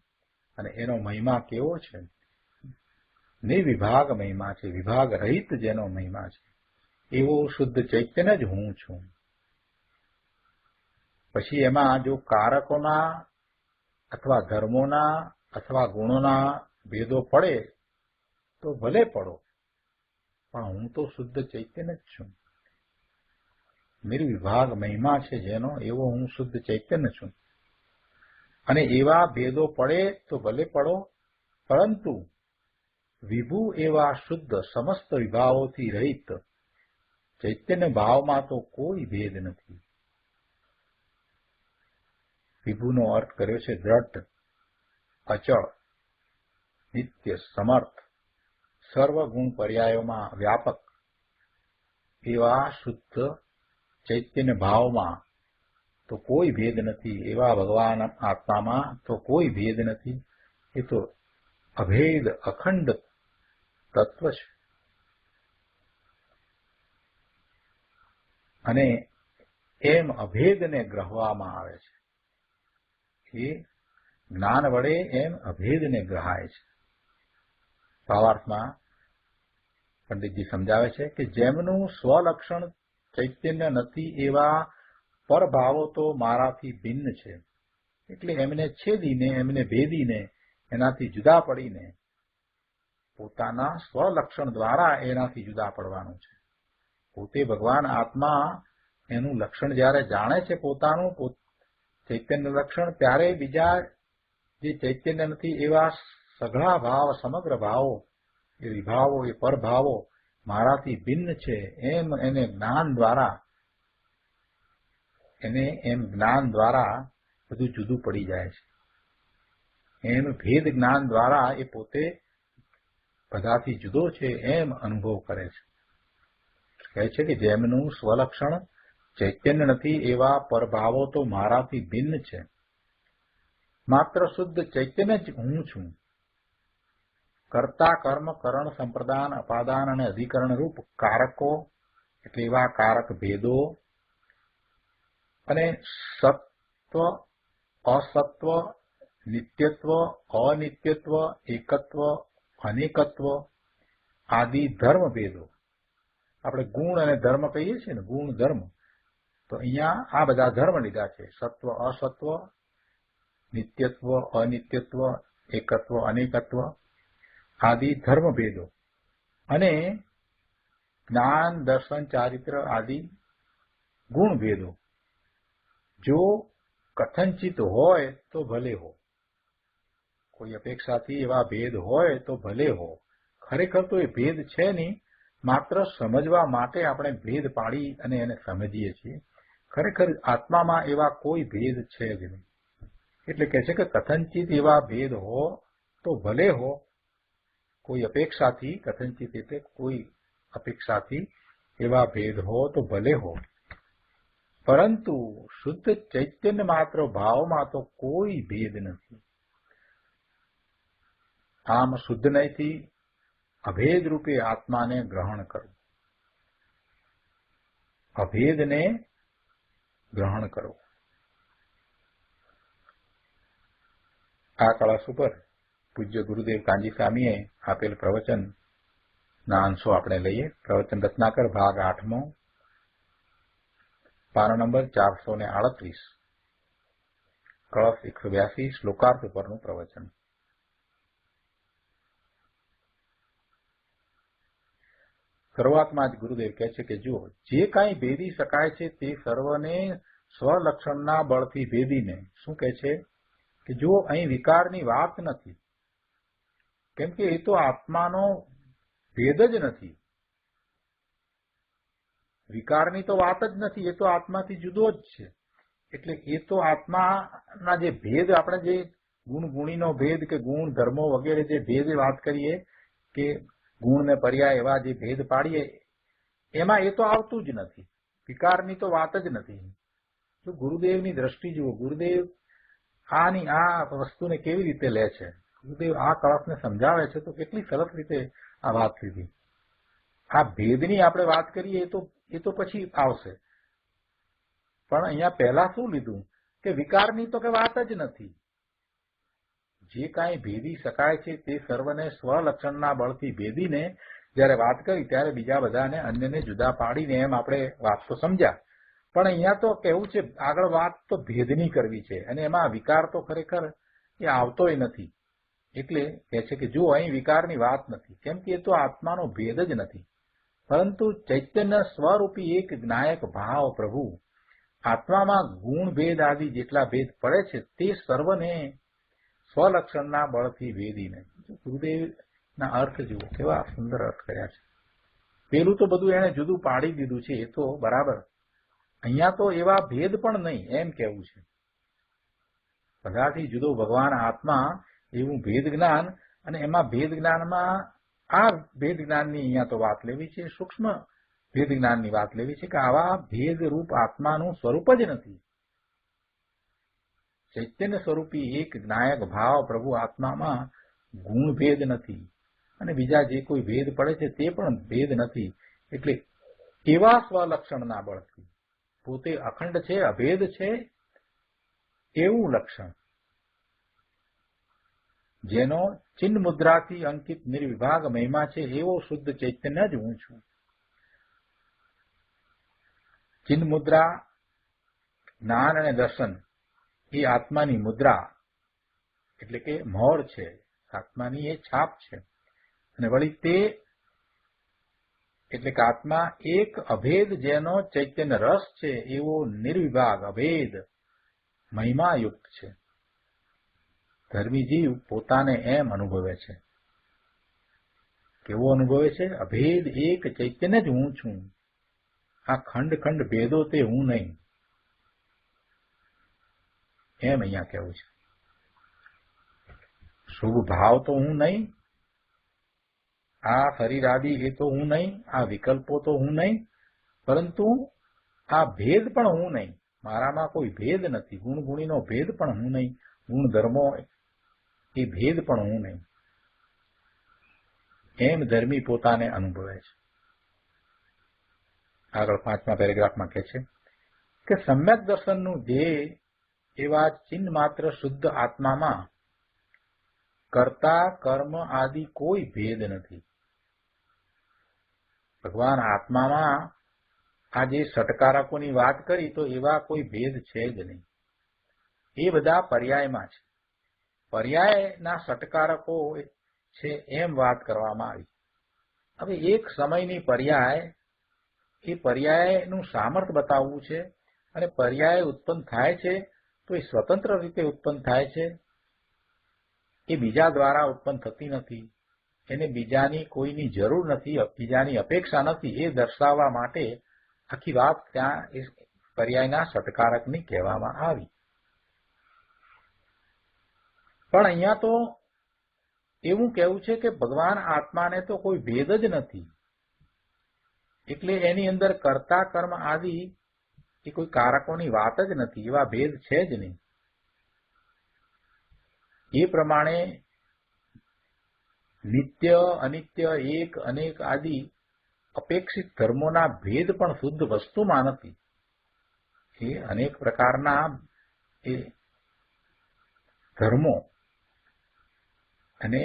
અને એનો મહિમા કેવો છે? નિર્વિભાગ મહિમા છે. વિભાગ રહિત જેનો મહિમા છે, એવો શુદ્ધ ચૈતન્ય જ હું છું. પછી એમાં જો કારકોના અથવા ધર્મોના અથવા ગુણોના ભેદો પડે તો ભલે પડો, પણ હું તો શુદ્ધ ચૈતન્ય જ છું. નિર્વિભાગ મહિમા છે જેનો, એવો હું શુદ્ધ ચૈતન્ય છું. અને એવા ભેદો પડે તો ભલે પડો, પરંતુ વિભુ એવા શુદ્ધ સમસ્ત વિભાવોથી રહિત ચૈતન્ય ભાવમાં તો કોઈ ભેદ નથી. વિભુનો અર્થ કર્યો છે દ્રઢ, અચળ, નિત્ય, સમર્થ, સર્વગુણ પર્યાયોમાં વ્યાપક એવા શુદ્ધ ચૈતન્ય ભાવમાં તો કોઈ ભેદ નથી. એવા ભગવાન આત્મામાં તો કોઈ ભેદ નથી. એ તો અભેદ અખંડ તત્વ છે. અને એમ અભેદને ગ્રહવામાં આવે છે. એ જ્ઞાન વડે એમ અભેદને ગ્રહાય છે. ભાવાર્થમાં પંડિતજી સમજાવે છે કે જેમનું સ્વલક્ષણ ચૈતન્ય નથી એવા પરભાવો તો મારાથી ભિન્ન છે. એટલે એમને છેદીને, એમને ભેદીને, એનાથી જુદા પડીને પોતાના સ્વલક્ષણ દ્વારા એનાથી જુદા પડવાનું છે. પોતે ભગવાન આત્મા એનું લક્ષણ જ્યારે જાણે છે, પોતાનું ચૈતન્ય લક્ષણ, ત્યારે બીજા જે ચૈતન્ય નથી એવા સઘળા ભાવ, સમગ્ર ભાવો, એ વિભાવો, એ પરભાવો મારાથી ભિન્ન છે એમ એને જ્ઞાન દ્વારા, એને એમ જ્ઞાન દ્વારા બધું જુદું પડી જાય છે. એમ ભેદ જ્ઞાન દ્વારા એ પોતે બધાથી જુદો છે એમ અનુભવ કરે છે. કહે છે કે જેમનું સ્વલક્ષણ ચૈતન્ય નથી એવા પરભાવો તો મારાથી ભિન્ન છે. માત્ર શુદ્ધ ચૈતન્ય જ હું છું. કર્તા, કર્મ, કરણ, સંપ્રદાન, અપાદાન અને અધિકરણ રૂપ કારકો એટલે એવા કારક ભેદો અને સત્વ, અસત્વ, નિત્યત્વ, અનિત્યત્વ, એકત્વ, અનેકત્વ આદિ ધર્મ ભેદો. આપણે ગુણ અને ધર્મ કહીએ છીએ ને, ગુણ ધર્મ, તો અહીંયા આ બધા ધર્મ લીધા છે. સત્વ, અસત્વ, નિત્યત્વ, અનિત્યત્વ, એકત્વ, અનેકત્વ આદિ ધર્મ ભેદો અને જ્ઞાન, દર્શન, ચારિત્ર આદિ ગુણ ભેદો જો કથનચિત હોય તો ભલે હો. કોઈ અપેક્ષાથી એવા ભેદ હોય તો ભલે હો. ખરેખર તો એ ભેદ છે નહીં, માત્ર સમજવા માટે આપણે ભેદ પાડી અને એને સમજીએ છીએ. ખરેખર આત્મામાં એવા કોઈ ભેદ છે જ નહીં. એટલે કહે છે કે કથનચિત એવા ભેદ હો તો ભલે હો. કોઈ અપેક્ષાથી, કથનચિત એટલે કોઈ અપેક્ષાથી એવા ભેદ હો તો ભલે હો, પરંતુ શુદ્ધ ચૈતન્ય માત્ર ભાવમાં તો કોઈ ભેદ નથી. આમ શુદ્ધ નહીંથી અભેદ રૂપે આત્માને ગ્રહણ કરવું, અભેદને ગ્રહણ કરવું. આ કળશ ઉપર પૂજ્ય ગુરુદેવ કાંજી સ્વામીએ આપેલ પ્રવચન ના અંશો આપણે લઈએ. પ્રવચન રત્નાકર ભાગ 8મો, પાનો નંબર 438, કળશ 182, શ્લોકાર્થ ઉપરનું પ્રવચન. શરૂઆતમાં જ ગુરુદેવ કહે છે કે જો જે કાંઈ ભેદી શકાય છે તે સર્વને સ્વલક્ષણના બળથી ભેદીને, શું કહે છે કે જો અહીં વિકારની વાત નથી, કેમ કે એ તો આત્માનો ભેદ જ નથી. વિકારની તો વાત જ નથી, એ તો આત્માથી જુદો જ છે. એટલે એ તો આત્માના જે ભેદ, આપણે જે ગુણ ગુણીનો ભેદ કે ગુણ ધર્મો વગેરે જે ભેદ વાત કરીએ કે ગુણ ને પર્યાય એવા જે ભેદ પાડીએ, એમાં એ તો આવતું જ નથી. વિકારની તો વાત જ નથી. તો ગુરુદેવની દ્રષ્ટિ જુઓ, ગુરુદેવ આની આ વસ્તુને કેવી રીતે લે છે. ગુરુદેવ આ કળશને સમજાવે છે તો કેટલી સરસ રીતે આ વાત લીધી. આ ભેદની આપણે વાત કરીએ એ તો પછી આવશે, પણ અહીંયા પહેલા શું લીધું કે વિકારની તો કે વાત જ નથી. જે કાંઈ ભેદી શકાય છે તે સર્વને સ્વલક્ષણના બળથી ભેદીને જયારે વાત કરી ત્યારે બીજા બધાને અન્યને જુદા પાડીને એમ આપણે વાત તો સમજ્યા. પણ અહીંયા તો કહેવું છે આગળ વાત તો ભેદની કરવી છે અને એમાં વિકાર તો ખરેખર એ આવતોય નથી. એટલે કહે છે કે જો અહીં વિકારની વાત નથી, કેમ કે એ તો આત્માનો ભેદ જ નથી, પરંતુ ચૈતન્ય સ્વરૂપી એક જ્ઞાયક ભાવ પ્રભુ આત્મામાં ગુણ ભેદ આદિ જેટલા ભેદ પડે છે તે સર્વને સ્વલક્ષણના બળથી ભેદીને. ગુરુદેવના અર્થ જુઓ, કેવા સુંદર અર્થ કર્યા છે. પેલું તો બધું એને જુદું પાડી દીધું છે, એ તો બરાબર. અહીંયા તો એવા ભેદ પણ નહીં એમ કેવું છે. બધાથી જુદો ભગવાન આત્મા એવું ભેદ જ્ઞાન, અને એમાં ભેદ જ્ઞાનમાં આ ભેદ જ્ઞાનની અહીંયા તો વાત લેવી છે, સૂક્ષ્મ ભેદ જ્ઞાનની વાત લેવી છે કે આવા ભેદ રૂપ આત્માનું સ્વરૂપ જ નથી. ચૈતન્ય સ્વરૂપી એક જ્ઞાયક ભાવ પ્રભુ આત્મામાં ગુણ ભેદ નથી અને બીજા જે કોઈ ભેદ પડે છે તે પણ ભેદ નથી. એટલે એવા સ્વલક્ષણના બળથી પોતે અખંડ છે, અભેદ છે એવું લક્ષણ, જેનો ચિન્હ મુદ્રાથી અંકિત નિર્વિભાગ મહિમા છે એવો શુદ્ધ ચૈતન્ય જ હું છું. ચિન્હ મુદ્રા, જ્ઞાન અને દર્શન એ આત્માની મુદ્રા એટલે કે મોહર છે, આત્માની એ છાપ છે. અને વળી તે એટલે કે આત્મા એક અભેદ જેનો ચૈતન્ય રસ છે એવો નિર્વિભાગ અભેદ મહિમાયુક્ત છે. ધર્મી જીવ પોતાને એમ અનુભવે છે. કેવો અનુભવે છે? અભેદ એક ચૈતન્ય જ હું છું. આ ખંડ ખંડ ભેદો તે હું નહીં, એમ અહીંયા કહેવું છે. શુભ ભાવ તો હું નહીં, આ શરીર આદિ એ તો હું નહીં, આ વિકલ્પો તો હું નહીં, પરંતુ આ ભેદ પણ હું નહીં. મારામાં કોઈ ભેદ નથી. ગુણ ગુણીનો ભેદ પણ હું નહીં, ગુણ ધર્મો એ ભેદ પણ હું નહીં, એમ ધર્મી પોતાને અનુભવે છે. આગળ 5મા પેરેગ્રાફમાં કહે છે કે સમ્યક દર્શનનું ધ્યેય એવા ચિન્હ માત્ર શુદ્ધ આત્મામાં કર્તા કર્મ આદિ કોઈ ભેદ નથી. ભગવાન આત્મામાં આ જે ષટકારકોની વાત કરી તો એવા કોઈ ભેદ છે જ નહીં. એ બધા પર્યાયમાં છે. પર્યાયના ષટકારકો છે એમ વાત કરવામાં આવી. હવે એક સમયની પર્યાય, એ પર્યાયનું સામર્થ્ય બતાવવું છે, અને પર્યાય ઉત્પન્ન થાય છે તો એ સ્વતંત્ર રીતે ઉત્પન્ન થાય છે, એ બીજા દ્વારા ઉત્પન્ન થતી નથી, એને બીજાની કોઈની જરૂર નથી, બીજાની અપેક્ષા નથી, એ દર્શાવવા માટે આખી વાત ત્યાં એ પર્યાયના ષટકારકની કહેવામાં આવી. પણ અહીંયા તો એવું કહેવું છે કે ભગવાન આત્માને તો કોઈ ભેદ જ નથી, એટલે એની અંદર કર્તા કર્મ આદિ એ કોઈ કારકોની વાત જ નથી, એવા ભેદ છે જ નહીં. એ પ્રમાણે નિત્ય, અનિત્ય, એક, અનેક આદિ અપેક્ષિત ધર્મોના ભેદ પણ શુદ્ધ વસ્તુમાં નથી. એ અનેક પ્રકારના એ ધર્મો અને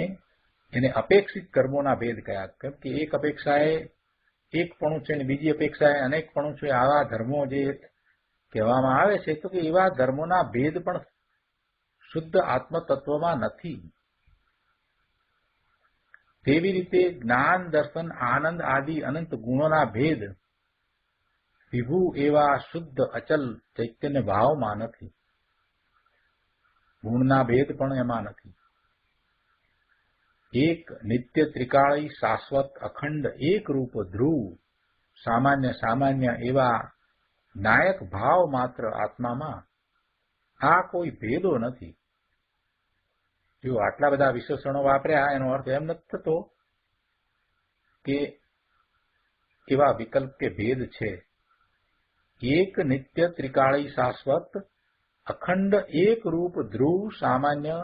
એને અપેક્ષિત કર્મોના ભેદ કયા? કેમ કે એક અપેક્ષાએ એકપણું છે અને બીજી અપેક્ષાએ અનેકપણું છે. આવા ધર્મો જે કહેવામાં આવે છે તો કે એવા ધર્મોના ભેદ પણ શુદ્ધ આત્મતત્વમાં નથી. તેવી રીતે જ્ઞાન, દર્શન, આનંદ આદિ અનંત ગુણોના ભેદ વિભુ એવા શુદ્ધ અચલ ચૈતન્ય ભાવમાં નથી. ગુણના ભેદ પણ એમાં નથી. એક નિત્ય, ત્રિકાળી, શાશ્વત, અખંડ, એક રૂપ, ધ્રુવ, સામાન્ય સામાન્ય એવા નાયક ભાવ માત્ર આત્મામાં આ કોઈ ભેદો નથી. જો આટલા બધા વિશેષણો વાપર્યા એનો અર્થ એમ નથી થતો કે એવા વિકલ્પ કે ભેદ છે. એક નિત્ય, ત્રિકાળી, શાશ્વત, અખંડ, એક રૂપ, ધ્રુવ, સામાન્ય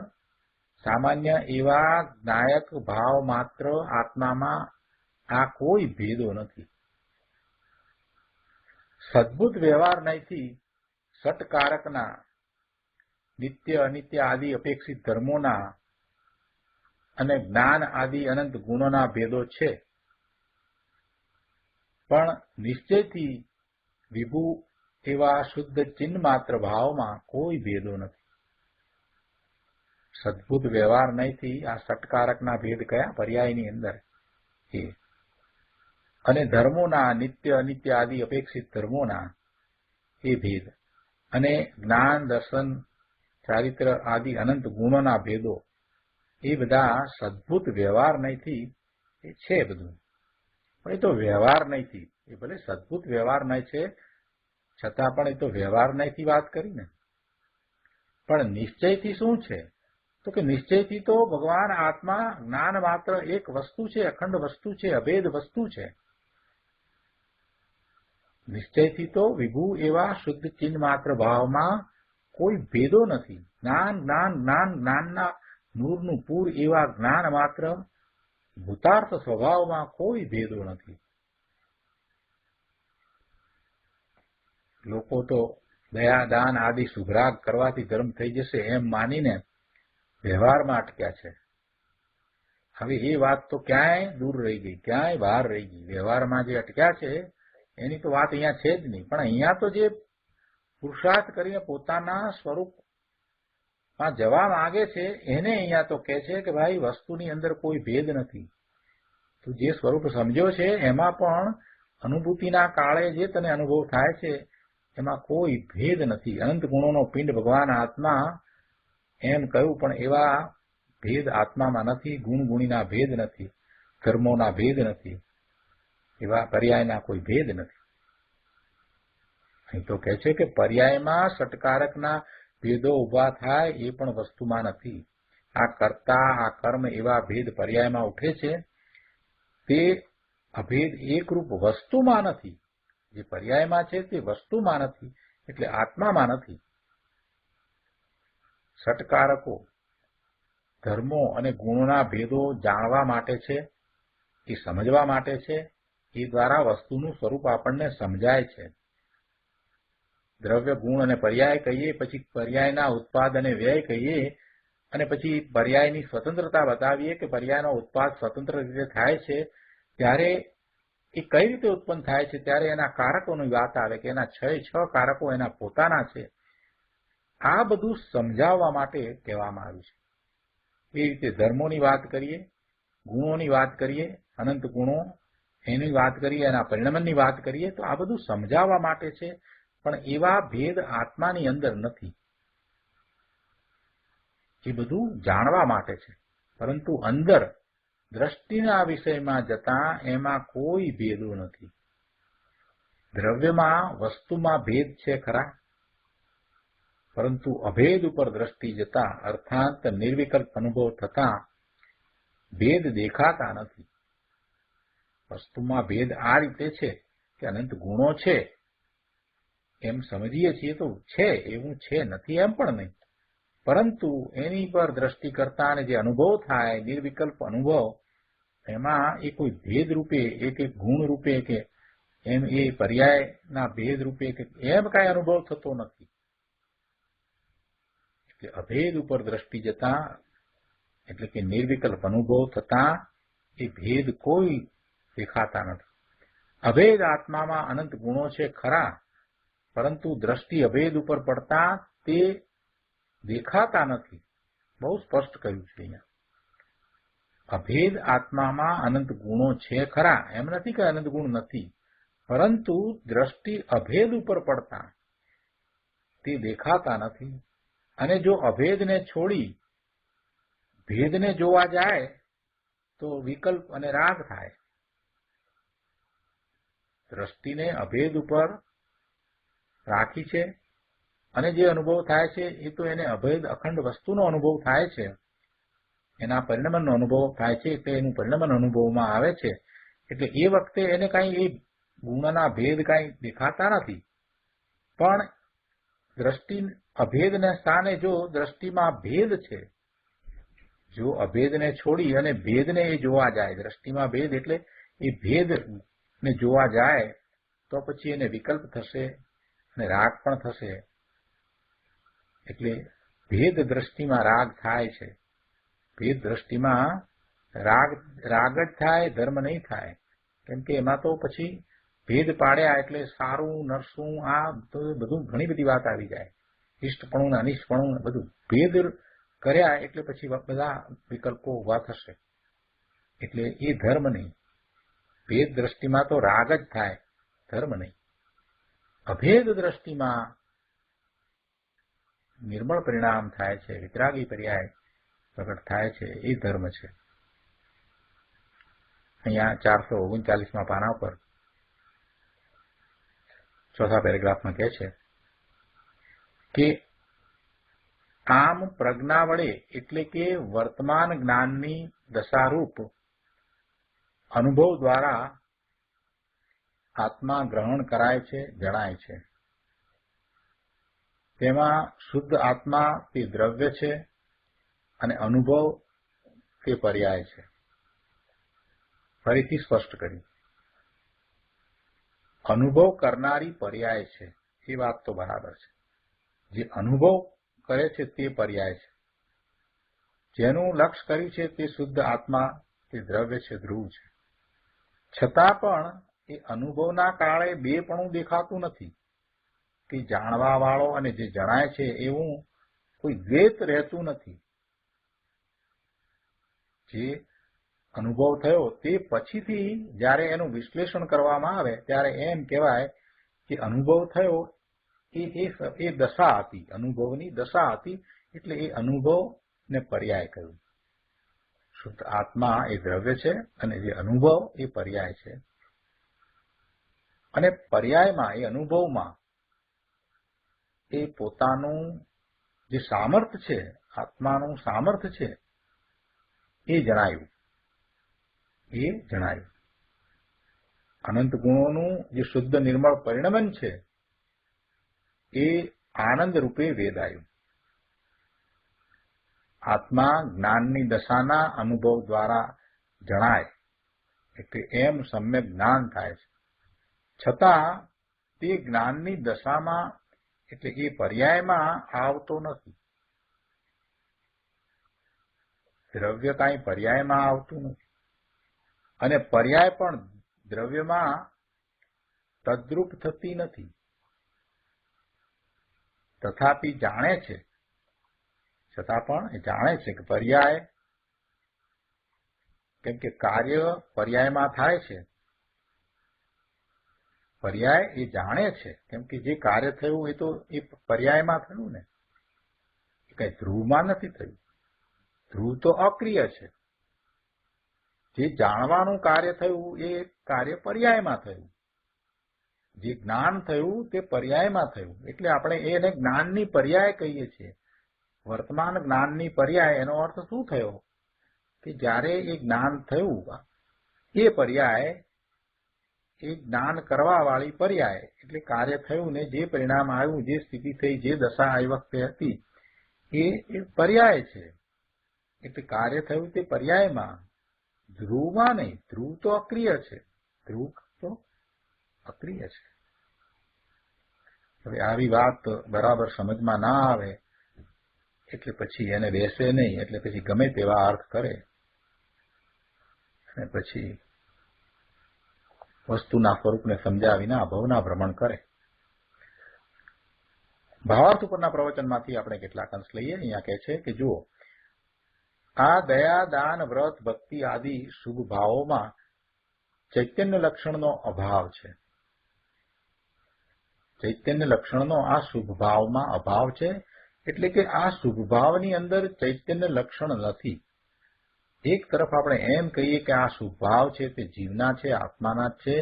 સામાન્ય એવા નાયક ભાવ માત્ર આત્મામાં આ કોઈ ભેદો નથી. સદબુદ્ધ વ્યવહાર નહીંથી ષટકારકના નિત્ય, અનિત્ય આદિ અપેક્ષિત ધર્મોના અને જ્ઞાન આદિ અનંત ગુણોના ભેદો છે, પણ નિશ્ચયથી વિભુ એવા શુદ્ધ ચિન્હ માત્ર ભાવમાં કોઈ ભેદો નથી. સદબુદ્ધ વ્યવહાર નહીંથી આ ષટકારકના ભેદ કયા? પર્યાયની અંદર એ અને ધર્મોના નિત્ય, અનિત્ય આદિ અપેક્ષિત ધર્મોના એ ભેદ અને જ્ઞાન, દર્શન, ચારિત્ર આદિ અનંત ગુણોના ભેદો એ બધા સદભૂત વ્યવહાર નહીંથી એ છે બધું. પણ એ તો વ્યવહાર નહીંથી, એ ભલે સદભૂત વ્યવહાર નહીં છે છતાં પણ એ તો વ્યવહાર નહીંથી વાત કરીને. પણ નિશ્ચયથી શું છે? તો કે નિશ્ચયથી તો ભગવાન આત્મા જ્ઞાન માત્ર એક વસ્તુ છે, અખંડ વસ્તુ છે, અભેદ વસ્તુ છે. નિશ્ચયથી તો વિભુ એવા શુદ્ધ ચિન્હ માત્ર ભાવમાં કોઈ ભેદો નથી. જ્ઞાન જ્ઞાન જ્ઞાન જ્ઞાનના નૂરનું પૂર એવા જ્ઞાન માત્ર ભૂતાર્થ સ્વભાવમાં કોઈ ભેદો નથી. લોકો તો દયા, દાન આદિ સુભરાગ કરવાથી ધર્મ થઈ જશે એમ માનીને વ્યવહારમાં અટક્યા છે. હવે એ વાત તો ક્યાંય દૂર રહી ગઈ, ક્યાંય બહાર રહી ગઈ. વ્યવહારમાં જે અટક્યા છે એની તો વાત અહીંયા છે જ નહીં. પણ અહીંયા તો જે પુરુષાર્થ કરીને પોતાના સ્વરૂપમાં જવા માંગે છે એને અહીંયા તો કહે છે કે ભાઈ વસ્તુની અંદર કોઈ ભેદ નથી. તું જે સ્વરૂપ સમજ્યો છે એમાં પણ અનુભૂતિના કાળે જે તને અનુભવ થાય છે એમાં કોઈ ભેદ નથી. અનંત ગુણોનો પિંડ ભગવાન આત્મા એમ કહ્યું, પણ એવા ભેદ આત્મામાં નથી. ગુણ ગુણીના ભેદ નથી, ધર્મોના ભેદ નથી, એવા પર્યાયના કોઈ ભેદ નથી. અહીં તો કહે છે કે પર્યાયમાં ષટકારકના ભેદો ઉભા થાય એ પણ વસ્તુમાં નથી. આ કર્તા, આ કર્મ એવા ભેદ પર્યાયમાં ઉઠે છે તે અભેદ એકરૂપ વસ્તુમાં નથી. જે પર્યાયમાં છે તે વસ્તુમાં નથી, એટલે આત્મામાં નથી. ષટકારકો ધર્મો અને ગુણોના ભેદો જાણવા માટે છે, એ સમજવા માટે છે. એ દ્વારા વસ્તુનું સ્વરૂપ આપણને સમજાય છે. દ્રવ્ય ગુણ અને પર્યાય કહીએ, પછી પર્યાયના ઉત્પાદ અને વ્યય કહીએ, અને પછી પર્યાયની સ્વતંત્રતા બતાવીએ કે પર્યાયનો ઉત્પાદ સ્વતંત્ર રીતે થાય છે, ત્યારે એ કઈ રીતે ઉત્પન્ન થાય છે, ત્યારે એના કારકોની વાત આવે કે એના 6 કારકો એના પોતાના છે. આ બધું સમજાવવા માટે કહેવામાં આવ્યું છે. એ રીતે ધર્મોની વાત કરીએ, ગુણોની વાત કરીએ, અનંત ગુણો એની વાત કરીએ, એના પરિણમનની વાત કરીએ, તો આ બધું સમજાવવા માટે છે. પણ એવા ભેદ આત્માની અંદર નથી. એ બધું જાણવા માટે છે. પરંતુ અંદર દ્રષ્ટિના વિષયમાં જતા એમાં કોઈ ભેદો નથી. દ્રવ્યમાં વસ્તુમાં ભેદ છે ખરા, પરંતુ અભેદ ઉપર દ્રષ્ટિ જતા અર્થાત નિર્વિકલ્પ અનુભવ થતા ભેદ દેખાતા નથી. વસ્તુમાં ભેદ આ રીતે છે કે અનંત ગુણો છે એમ સમજીએ છીએ તો છે, એવું છે નથી એમ પણ નહીં. પરંતુ એની પર દ્રષ્ટિ કરતા અને જે અનુભવ થાય નિર્વિકલ્પ અનુભવ, એમાં એ કોઈ ભેદ રૂપે એક ગુણ રૂપે કે એમ એ પર્યાયના ભેદ રૂપે કે એમ કાંઈ અનુભવ થતો નથી. એટલે અભેદ ઉપર દ્રષ્ટિ જતા એટલે કે નિર્વિકલ્પ અનુભવ થતા એ ભેદ કોઈ દેખાતા નથી. અભેદ આત્મામાં અનંત ગુણો છે ખરા, પરંતુ દ્રષ્ટિ અભેદ ઉપર પડતા તે દેખાતા નથી. બહુ સ્પષ્ટ કહ્યું છે અહીંયા. અભેદ આત્મામાં અનંત ગુણો છે ખરા, એમ નથી કે અનંત ગુણ નથી, પરંતુ દ્રષ્ટિ અભેદ ઉપર પડતા તે દેખાતા નથી. અને જો અભેદને છોડી ભેદને જોવા જાય તો વિકલ્પ અને રાગ થાય. દ્રષ્ટિને અભેદ ઉપર રાખી છે અને જે અનુભવ થાય છે એ તો એને અભેદ અખંડ વસ્તુનો અનુભવ થાય છે, એના પરિણમનનો અનુભવ થાય છે, એટલે એનું પરિણમન અનુભવમાં આવે છે. એટલે એ વખતે એને કાંઈ એ ગુણના ભેદ કાંઈ દેખાતા નથી. પણ દ્રષ્ટિ અભેદના સ્થાને જો દ્રષ્ટિમાં ભેદ છે, જો અભેદને છોડી અને ભેદને એ જોવા જાય, દ્રષ્ટિમાં ભેદ એટલે એ ભેદને જોવા જાય, તો પછી એને વિકલ્પ થશે અને રાગ પણ થશે. એટલે ભેદ દ્રષ્ટિમાં રાગ થાય છે. ભેદ દ્રષ્ટિમાં રાગ જ થાય, ધર્મ નહીં થાય. કેમ કે એમાં તો પછી ભેદ પાડ્યા એટલે સારું નરસું આ બધું ઘણી બધી વાત આવી જાય. ઇષ્ટપણું ને અનિષ્ટપણું બધું ભેદ કર્યા એટલે પછી બધા વિકલ્પો ઉભા થશે. એટલે એ ધર્મ નહીં. ભેદ દ્રષ્ટિમાં તો રાગ જ થાય, ધર્મ નહીં. અભેદ દ્રષ્ટિમાં નિર્મળ પરિણામ થાય છે, વિતરાગી પર્યાય પ્રગટ થાય છે, એ ધર્મ છે. અહીંયા 439માં પાના પર ચોથા પેરેગ્રાફમાં કહે છે કે આમ પ્રજ્ઞા વડે એટલે કે વર્તમાન જ્ઞાનની દશારૂપ અનુભવ દ્વારા આત્મા ગ્રહણ કરાય છે, જણાય છે. તેમાં શુદ્ધ આત્મા તે દ્રવ્ય છે અને અનુભવ તે પર્યાય છે. ફરીથી સ્પષ્ટ કરી, અનુભવ કરનારી પર્યાય છે એ વાત તો બરાબર છે. જે અનુભવ કરે છે તે પર્યાય છે. જેનું લક્ષ્ય કર્યું છે તે શુદ્ધ આત્મા તે દ્રવ્ય છે, ધ્રુવ છે. છતાં પણ એ અનુભવના કાળે બેપણું દેખાતું નથી કે જાણવા વાળો અને જે જણાય છે એવું કોઈ દ્વૈત રહેતું નથી. જે અનુભવ થયો તે પછીથી જ્યારે એનું વિશ્લેષણ કરવામાં આવે ત્યારે એમ કહેવાય કે અનુભવ થયો એ દશા હતી, અનુભવની દશા હતી. એટલે એ અનુભવને પર્યાય કહ્યું. શુદ્ધ આત્મા એ દ્રવ્ય છે અને જે અનુભવ એ પર્યાય છે. અને પર્યાયમાં એ અનુભવમાં એ પોતાનું જે સામર્થ્ય છે, આત્માનું સામર્થ્ય છે એ જણાયું. અનંત ગુણોનું જે શુદ્ધ નિર્મળ પરિણમન છે એ આનંદ રૂપે વેદાયું. આત્મા જ્ઞાનની દશાના અનુભવ દ્વારા જણાય એટલે એમ સમ્યક જ્ઞાન થાય છે. છતાં તે જ્ઞાનની દશામાં એટલે એ પર્યાયમાં આવતો નથી. દ્રવ્ય કાંઈ પર્યાયમાં આવતું નથી, અને પર્યાય પણ દ્રવ્યમાં તદ્રુપ થતી નથી. તથાપિ જાણે છે, છતાં પણ એ જાણે છે કે પર્યાય, કેમ કે કાર્ય પર્યાયમાં થાય છે. પર્યાય એ જાણે છે, કેમ કે જે કાર્ય થયું એ તો એ પર્યાયમાં થયું ને, એ કઈ ધ્રુવમાં નથી થયું. ધ્રુવ તો અક્રિય છે. જે જાણવાનું કાર્ય થયું એ કાર્ય પર્યાયમાં થયું. જે જ્ઞાન થયું તે પર્યાયમાં થયું. એટલે આપણે એને જ્ઞાનની પર્યાય કહીએ છીએ. વર્તમાન જ્ઞાનની પર્યાય એનો અર્થ શું થયો કે જ્યારે એ જ્ઞાન થયું એ પર્યાય, એ જ્ઞાન કરવા વાળી પર્યાય, એટલે કાર્ય થયું ને જે પરિણામ આવ્યું, જે સ્થિતિ થઈ, જે દશા એ વખતે હતી, એ પર્યાય છે. એટલે કાર્ય થયું તે પર્યાયમાં, ધ્રુવમાં નહીં. ધ્રુવ તો અક્રિય છે. ધ્રુવ તો અક્રિય છે. હવે આવી વાત બરાબર સમજમાં ના આવે એટલે પછી એને બેસે નહીં, એટલે પછી ગમે તેવા અર્થ કરે અને પછી વસ્તુના સ્વરૂપને સમજાવીને અભાવના ભ્રમણ કરે. ભાવાર્થ ઉપરના પ્રવચનમાંથી આપણે કેટલાક અંશ લઈએ. અહીંયા કહે છે કે જુઓ, આ દયા, દાન, વ્રત, ભક્તિ આદિ શુભ ભાવોમાં ચૈતન્ય લક્ષણનો અભાવ છે. ચૈતન્ય લક્ષણનો આ શુભ ભાવમાં અભાવ છે. એટલે કે આ શુભ ભાવની અંદર ચૈતન્ય લક્ષણ નથી. એક તરફ આપણે એમ કહીએ કે આ શુભ ભાવ છે તે જીવના છે, આત્માના જ છે,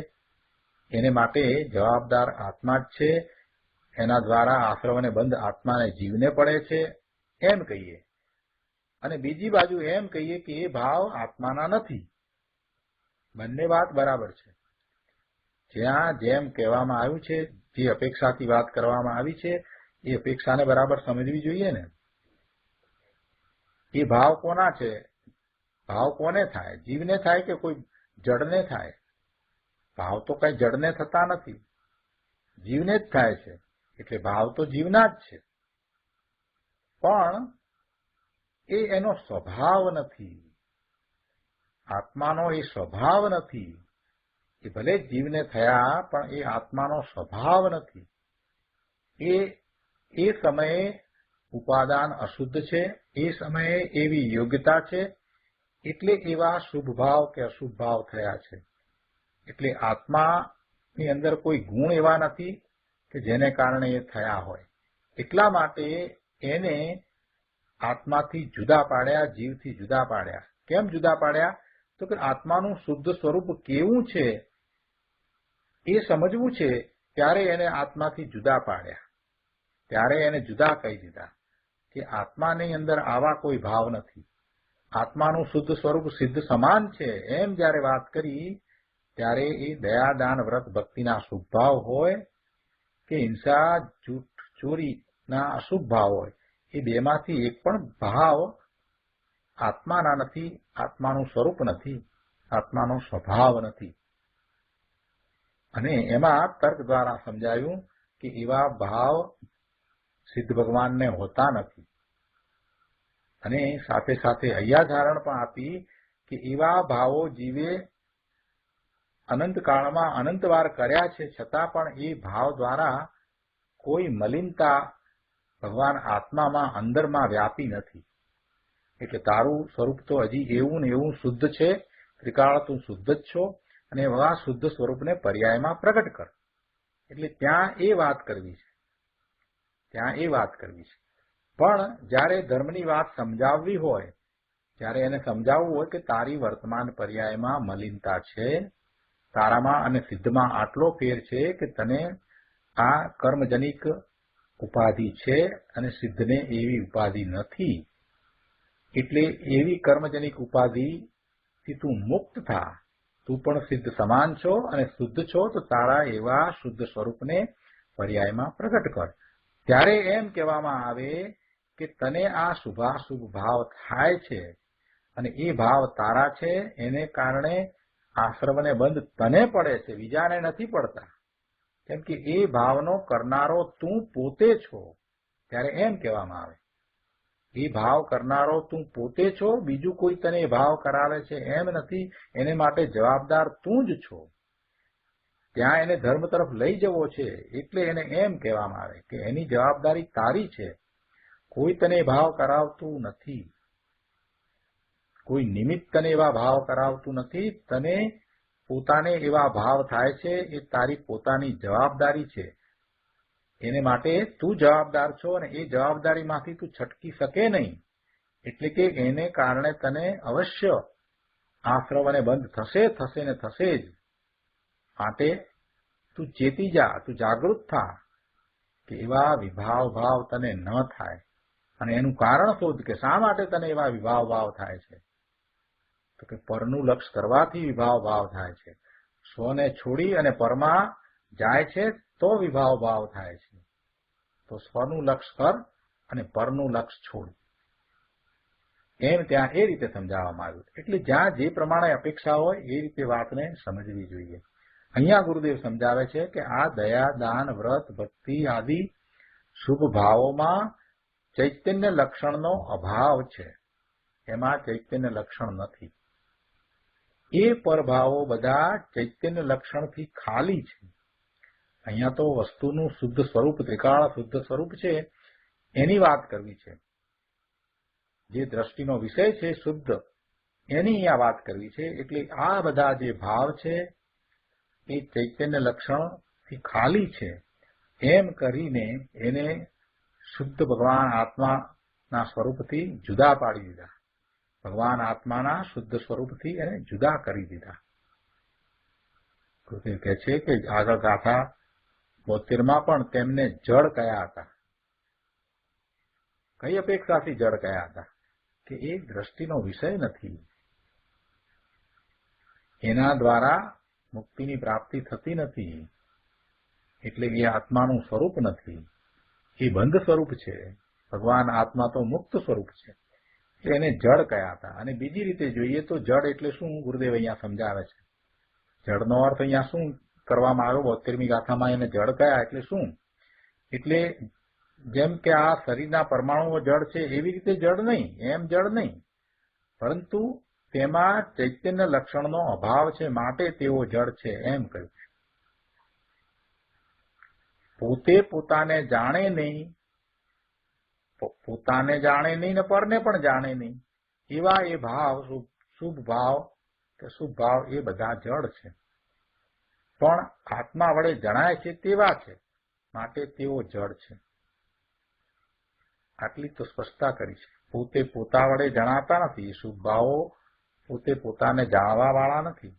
એને માટે જવાબદાર આત્મા જ છે, એના દ્વારા આશ્રવને બંધ આત્માને જીવને પડે છે, એમ કહીએ. અને બીજી બાજુ એમ કહીએ કે એ ભાવ આત્માના નથી. બંને વાત બરાબર છે. જ્યાં જેમ કહેવામાં આવ્યું છે, જે અપેક્ષાથી વાત કરવામાં આવી છે, એ અપેક્ષાને બરાબર સમજવી જોઈએ ને. એ ભાવ કોના છે? ભાવ કોને થાય? જીવને થાય કે કોઈ જડને થાય? ભાવ તો કઈ જડને થતા નથી, જીવને જ થાય છે. એટલે ભાવ તો જીવના જ છે, પણ એ એનો સ્વભાવ નથી. આત્માનો એ સ્વભાવ નથી. એ ભલે જીવને થયા, પણ એ આત્માનો સ્વભાવ નથી. એ સમયે ઉપાદાન અશુદ્ધ છે, એ સમયે એવી યોગ્યતા છે, એટલે એવા શુભ ભાવ કે અશુભ ભાવ થયા છે. એટલે આત્માની અંદર કોઈ ગુણ એવા નથી કે જેને કારણે એ થયા હોય. એટલા માટે એને આત્માથી જુદા પાડ્યા, જીવથી જુદા પાડ્યા. કેમ જુદા પાડ્યા? તો કે આત્માનું શુદ્ધ સ્વરૂપ કેવું છે એ સમજવું છે, ત્યારે એને આત્માથી જુદા પાડ્યા. ત્યારે એને જુદા કહી દીધા કે આત્માની અંદર આવા કોઈ ભાવ નથી. આત્માનું શુદ્ધ સ્વરૂપ સિદ્ધ સમાન છે, એમ જ્યારે વાત કરી ત્યારે એ દયા, દાન, વ્રત, ભક્તિના શુભ ભાવ હોય કે હિંસા, જૂઠ, ચોરીના અશુભ ભાવ હોય, એ બેમાંથી એક પણ ભાવ આત્માના નથી, આત્માનું સ્વરૂપ નથી, આત્માનો સ્વભાવ નથી. અને એમાં તર્ક દ્વારા સમજાયું કે એવા ભાવ સિદ્ધ ભગવાનને હોતા નથી. અને સાથે સાથે હૈયાધારણ પણ આપી કે એવા ભાવો જીવે અનંતકાળમાં અનંત વાર કર્યા છે, છતાં પણ એ ભાવ દ્વારા કોઈ મલિનતા ભગવાન આત્મામાં અંદરમાં વ્યાપી નથી. એટલે તારું સ્વરૂપ તો હજી એવું ને એવું શુદ્ધ છે, ત્રિકાળ તું શુદ્ધ જ છો, અને એવા શુદ્ધ સ્વરૂપને પર્યાયમાં પ્રગટ કર. એટલે ત્યાં એ વાત કરવી છે, ત્યાં એ વાત કરવી છે. પણ જ્યારે ધર્મની વાત સમજાવવી હોય, જ્યારે એને સમજાવવું હોય કે તારી વર્તમાન પર્યાયમાં મલિનતા છે, તારામાં અને સિદ્ધમાં આટલો ફેર છે કે તને આ કર્મજનિક ઉપાધિ છે અને સિદ્ધને એવી ઉપાધિ નથી. એટલે એવી કર્મજનિક ઉપાધિથી તું મુક્ત થા. તું પણ સિદ્ધ સમાન છો અને શુદ્ધ છો, તો તારા એવા શુદ્ધ સ્વરૂપને પર્યાયમાં પ્રગટ કર. ત્યારે એમ કહેવામાં આવે કે તને આ શુભાશુભ ભાવ થાય છે અને એ ભાવ તારા છે, એને કારણે આશ્રવને બંધ તને પડે છે, બીજાને નથી પડતા. કેમ કે એ ભાવનો કરનારો તું પોતે છો ત્યારે એમ કહેવામાં આવે. એ ભાવ કરનારો તું પોતે છો, બીજું કોઈ તને એ ભાવ કરાવે છે એમ નથી. એને માટે જવાબદાર તું જ છો. ત્યાં એને ધર્મ તરફ લઈ જવો છે એટલે એને એમ કહેવામાં આવે કે એની જવાબદારી તારી છે. કોઈ તને ભાવ કરાવતું નથી, કોઈ નિમિત્ત તને એવા ભાવ કરાવતું નથી. તને પોતાને એવા ભાવ થાય છે એ તારી પોતાની જવાબદારી છે. એને માટે તું જવાબદાર છો અને એ જવાબદારીમાંથી તું છટકી શકે નહીં. એટલે કે એને કારણે તને અવશ્ય આશ્રવ અને બંધ થશે ને થશે જ. માટે તું ચેતી જા, તું જાગૃત થા કે એવા વિભાવ ભાવ તને ન થાય. અને એનું કારણ શોધ કે શા માટે તને એવા વિભાવ ભાવ થાય છે. તો કે પરનું લક્ષ કરવાથી વિભાવ ભાવ થાય છે. સ્વને છોડી અને પરમાં જાય છે તો વિભાવ ભાવ થાય છે. તો સ્વનું લક્ષ કર અને પરનું લક્ષ છોડ. એમ ત્યાં એ રીતે સમજાવવામાં આવ્યું. એટલે જ્યાં જે પ્રમાણે અપેક્ષા હોય એ રીતે વાતને સમજવી જોઈએ. અહીંયા ગુરુદેવ સમજાવે છે કે આ દયા, દાન, વ્રત, ભક્તિ આદિ શુભ ભાવોમાં ચૈતન્ય લક્ષણનો અભાવ છે. એમાં ચૈતન્ય લક્ષણ નથી. એ પરભાવો બધા ચૈતન્ય લક્ષણથી ખાલી છે. અહીંયા તો વસ્તુનું શુદ્ધ સ્વરૂપ, ત્રિકાળ શુદ્ધ સ્વરૂપ છે એની વાત કરવી છે. જે દ્રષ્ટિનો વિષય છે શુદ્ધ, એની અહીંયા વાત કરવી છે. એટલે આ બધા જે ભાવ છે એ ચૈતન્ય લક્ષણથી ખાલી છે એમ કરીને એને શુદ્ધ ભગવાન આત્માના સ્વરૂપથી જુદા પાડી દીધા. ભગવાન આત્માના શુદ્ધ સ્વરૂપથી એને જુદા કરી દીધા. ગુરુદેવ કહે છે કે આગળ ગાથા 72માં પણ તેમને જડ કયા હતા. કઈ અપેક્ષાથી જડ કયા હતા? કે એ દ્રષ્ટિનો વિષય નથી. એના દ્વારા મુક્તિની પ્રાપ્તિ થતી નથી. એટલે એ આત્માનું સ્વરૂપ નથી, એ બંધ સ્વરૂપ છે. ભગવાન આત્મા તો મુક્ત સ્વરૂપ છે. એટલે એને જડ કયા હતા. અને બીજી રીતે જોઈએ તો જડ એટલે શું ગુરુદેવ અહીંયા સમજાવે છે. જડનો અર્થ અહીંયા શું કરવામાં આવ્યો 72મી ગાથામાં? એને જડ કયા એટલે શું? એટલે જેમ કે આ શરીરના પરમાણુઓ જડ છે એવી રીતે જડ નહીં, એમ જડ નહીં, પરંતુ તેમાં ચૈતન્ય લક્ષણનો અભાવ છે માટે તેઓ જડ છે એમ કહ્યું. પોતે પોતાને જાણે નહીં, પોતાને જાણે નહીં ને પરને પણ જાણે નહીં એવા એ ભાવ, શુભ ભાવ કે શુભ ભાવ એ બધા જડ છે. પણ આત્મા વડે જણાય છે તેવા છે માટે તેઓ જડ છે. આટલી તો સ્પષ્ટતા કરી છે. પોતે પોતા વડે જણાતા નથી. શુભ ભાવો પોતે પોતાને જાણવા વાળા નથી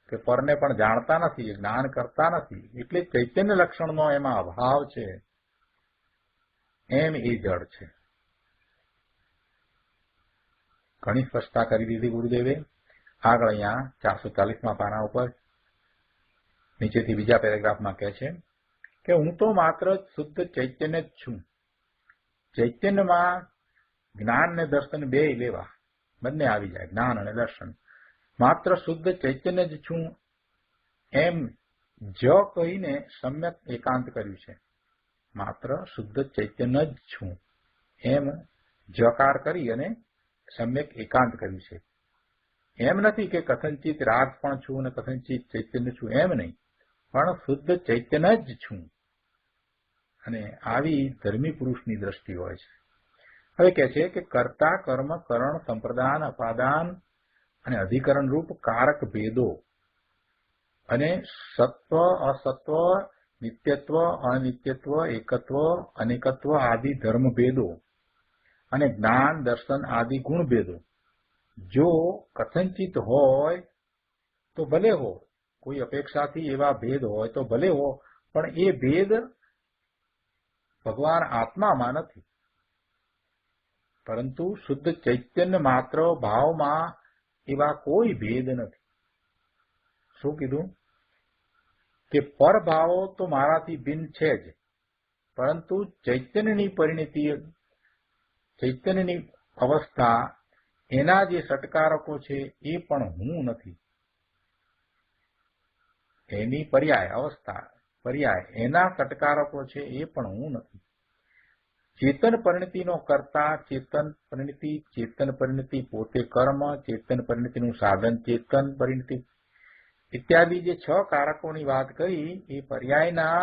કે પરને પણ જાણતા નથી, જ્ઞાન કરતા નથી. એટલે ચૈતન્ય લક્ષણનો એમાં અભાવ છે એમ એ જડ છે. ઘણી સ્પષ્ટતા કરી દીધી ગુરુદેવે. આગળ અહીંયા 440માં પાના ઉપર નીચેથી બીજા પેરેગ્રાફમાં કહે છે કે હું તો માત્ર શુદ્ધ ચૈતન્ય જ છું. ચૈતન્યમાં જ્ઞાન ને દર્શન બે લેવા, બંને આવી જાય, જ્ઞાન અને દર્શન. માત્ર શુદ્ધ ચૈતન્ય જ છું એમ જ કહીને સમ્યક એકાંત કર્યું છે. માત્ર શુદ્ધ ચૈતન્ય જ છું એમ જકાર કરી અને સમ્યક એકાંત કર્યું છે. એમ નથી કે કથનચિત રાગ પણ છું અને કથનચિત ચૈતન્ય છું, એમ નહીં, પણ શુદ્ધ ચૈતન્ય જ છું. અને આવી ધર્મી પુરુષની દ્રષ્ટિ હોય છે. હવે કહે છે કે કર્તા, કર્મ, કરણ, સંપ્રદાન, અપાદાન અને અધિકરણ રૂપ કારક ભેદો અને સત્વ, અસત્વ, નિત્યત્વ, અનિત્યત્વ, એકત્વ, અનેકત્વ આદિ ધર્મ ભેદો અને જ્ઞાન, દર્શન આદિ ગુણ ભેદો જો કથનચિત હોય તો ભલે હો, કોઈ અપેક્ષાથી એવા ભેદ હોય તો ભલે હો, પણ એ ભેદ ભગવાન આત્મામાં નથી, પરંતુ શુદ્ધ ચૈતન્ય માત્ર ભાવમાં એવા કોઈ ભેદ નથી. શું કીધું? કે પરભાવો તો મારાથી ભિન્ન છે જ, પરંતુ ચૈતન્યની પરિણતિ, ચૈતન્યની અવસ્થા, એના જે સટકારકો છે એ પણ હું નથી. એની પર્યાય અવસ્થા પર્યાય એના સટકારકો છે એ પણ હું નથી. ચેતન પરિણતિનો કરતા ચેતન પરિણતિ પોતે કર્મ, ચેતન પરિણતિનું સાધન ચેતન પરિણતિ ઇત્યાદિ જે 6 કારકોની વાત કરી એ પર્યાયના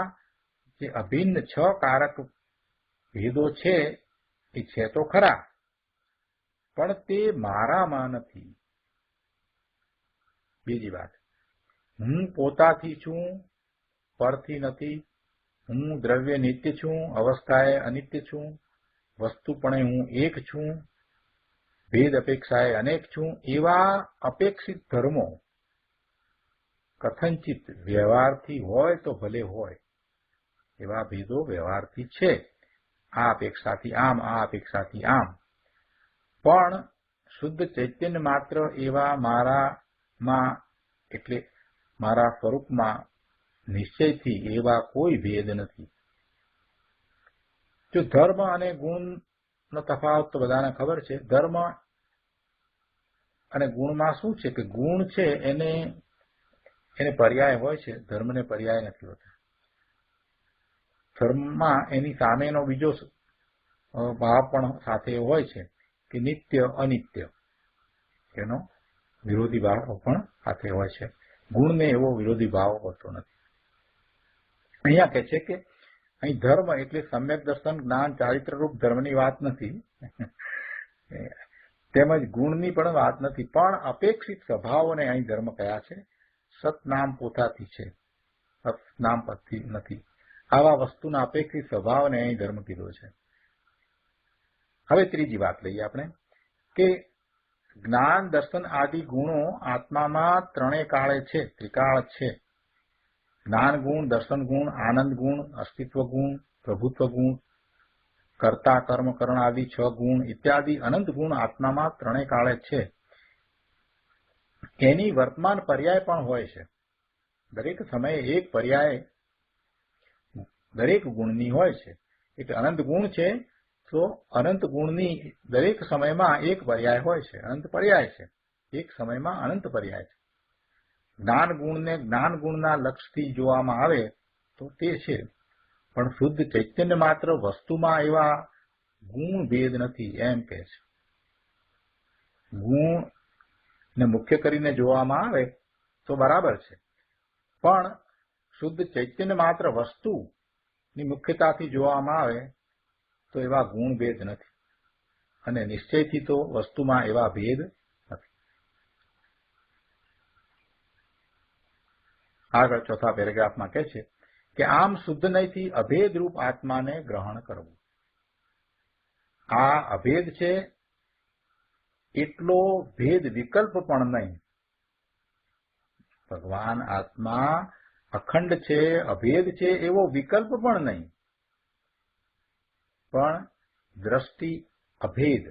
જે અભિન્ન 6 કારક ભેદો છે એ છે તો ખરા, પણ તે મારામાં નથી. બીજી વાત, હું પોતાથી છું, પરથી નથી. હું દ્રવ્ય નિત્ય છું, અવસ્થાએ અનિત્ય છું. વસ્તુપણે હું એક છું, ભેદ અપેક્ષાએ અનેક છું. એવા અપેક્ષિત ધર્મો કથનચિત વ્યવહારથી હોય તો ભલે હોય, એવા ભેદો વ્યવહારથી છે. આ અપેક્ષાથી આમ, આ અપેક્ષાથી આમ. પણ શુદ્ધ ચૈતન્ય માત્ર એવા મારામાં એટલે મારા સ્વરૂપમાં નિશ્ચયથી એવા કોઈ ભેદ નથી. જો ધર્મ અને ગુણનો તફાવત તો બધાને ખબર છે. ધર્મ અને ગુણમાં શું છે કે ગુણ છે એને પર્યાય હોય છે, ધર્મને પર્યાય નથી હોતા. ધર્મમાં એની સામેનો બીજો ભાવ પણ સાથે હોય છે કે નિત્ય અનિત્ય, એનો વિરોધી ભાવ પણ સાથે હોય છે. ગુણને એવો વિરોધી ભાવ હોતો નથી. અહીંયા કહે છે કે અહીં ધર્મ એટલે સમ્યક દર્શન, જ્ઞાન, ચારિત્રરૂપ ધર્મની વાત નથી, તેમજ ગુણની પણ વાત નથી, પણ અપેક્ષિત સ્વભાવોને અહીં ધર્મ કયા છે. સતનામ પોતાથી છે, સતનામ પદથી નથી. આવા વસ્તુના અપેક્ષિત સ્વભાવને અહીં ધર્મ કીધો છે. હવે ત્રીજી વાત લઈએ આપણે કે જ્ઞાન, દર્શન આદિ ગુણો આત્મામાં 3 કાળે છે, ત્રિકાળ છે. જ્ઞાન ગુણ, દર્શન ગુણ, આનંદ ગુણ, અસ્તિત્વ ગુણ, પ્રભુત્વ ગુણ, કર્તા કર્મ કરણ આદિ 6 ગુણ ઇત્યાદિ અનંત ગુણ આત્મામાં 3 કાળે છે. એની વર્તમાન પર્યાય પણ હોય છે. દરેક સમયે એક પર્યાય દરેક ગુણની હોય છે. એટલે અનંત ગુણ છે તો અનંત ગુણની દરેક સમયમાં એક પર્યાય હોય છે, અનંત પર્યાય છે. એક સમયમાં અનંત પર્યાય છે. જ્ઞાન ગુણને જ્ઞાન ગુણના લક્ષથી જોવામાં આવે તો તે છે, પણ શુદ્ધ ચૈતન્ય માત્ર વસ્તુમાં એવા ગુણ ભેદ નથી એમ કહે છે. ગુણને મુખ્ય કરીને જોવામાં આવે તો બરાબર છે, પણ શુદ્ધ ચૈતન્ય માત્ર વસ્તુની મુખ્યતાથી જોવામાં આવે તો એવા ગુણ ભેદ નથી, અને નિશ્ચયથી તો વસ્તુમાં એવા ભેદ નથી. આગળ ચોથા પેરેગ્રાફમાં કહે છે કે આમ શુદ્ધ નહીંથી અભેદ રૂપ આત્માને ગ્રહણ કરવું. આ અભેદ છે એટલો ભેદ વિકલ્પ પણ નહીં. ભગવાન આત્મા અખંડ છે, અભેદ છે એવો વિકલ્પ પણ નહીં, પણ દ્રષ્ટિ અભેદ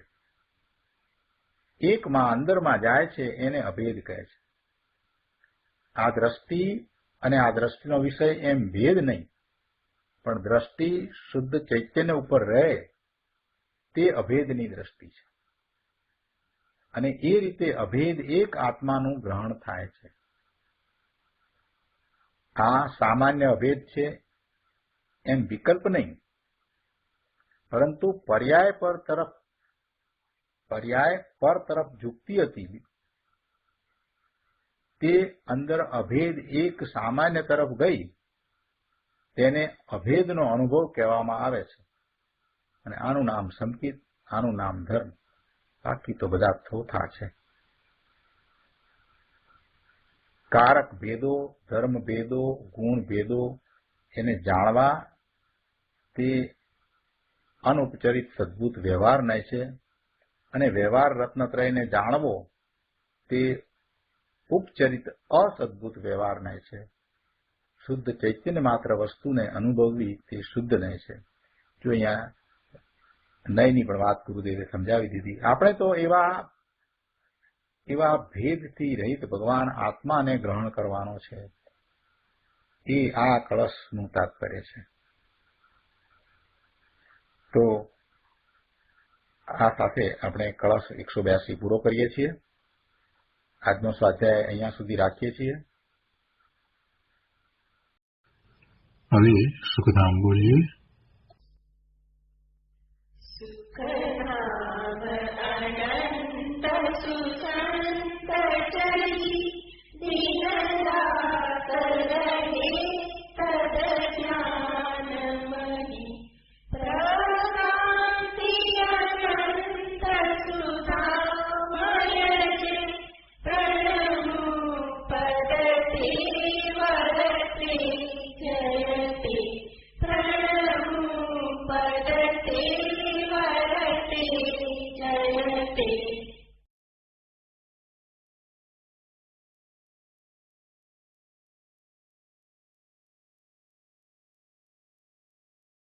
એકમાં અંદરમાં જાય છે એને અભેદ કહે છે. આ દ્રષ્ટિ અને આ દ્રષ્ટિનો વિષય એમ ભેદ નહીં, પણ દ્રષ્ટિ શુદ્ધ ચૈતન્ય ઉપર રહે તે અભેદની દ્રષ્ટિ છે, અને એ રીતે અભેદ એક આત્માનું ગ્રહણ થાય છે. આ સામાન્ય અભેદ છે એમ વિકલ્પ નહીં, પરંતુ પર્યાય પર તરફ ઝૂકતી હતી તે અંદર અભેદ એક સામાન્ય તરફ ગઈ, તેને અભેદનો અનુભવ કહેવામાં આવે છે. અને આનું નામ સંકિત, આનું નામ ધર્મ, બાકી તો બધા થોથા છે. કારક ભેદો, ધર્મ ભેદો, ગુણ ભેદો એને જાણવા તે અનુપચરિત સદ્ભુત વ્યવહારને છે, અને વ્યવહાર રત્નત્રયને જાણવો તે ઉપચરિત અસદ્ભુત વ્યવહારને છે. શુદ્ધ ચૈતન્ય માત્ર વસ્તુને અનુભવવી તે શુદ્ધ નય છે. જો અહીંયા નયની પણ વાત ગુરુદેવે સમજાવી દીધી. આપણે તો એવા ભેદથી રહિત ભગવાન આત્માને ગ્રહણ કરવાનો છે, એ આ કળશનું તાત્પર્ય છે. તો આ સાથે આપણે કળશ 182 પૂરો કરીએ છીએ. આજનો સ્વાધ્યાય અહીંયા સુધી રાખીએ છીએ. હવે સુખધામ બોલીએ.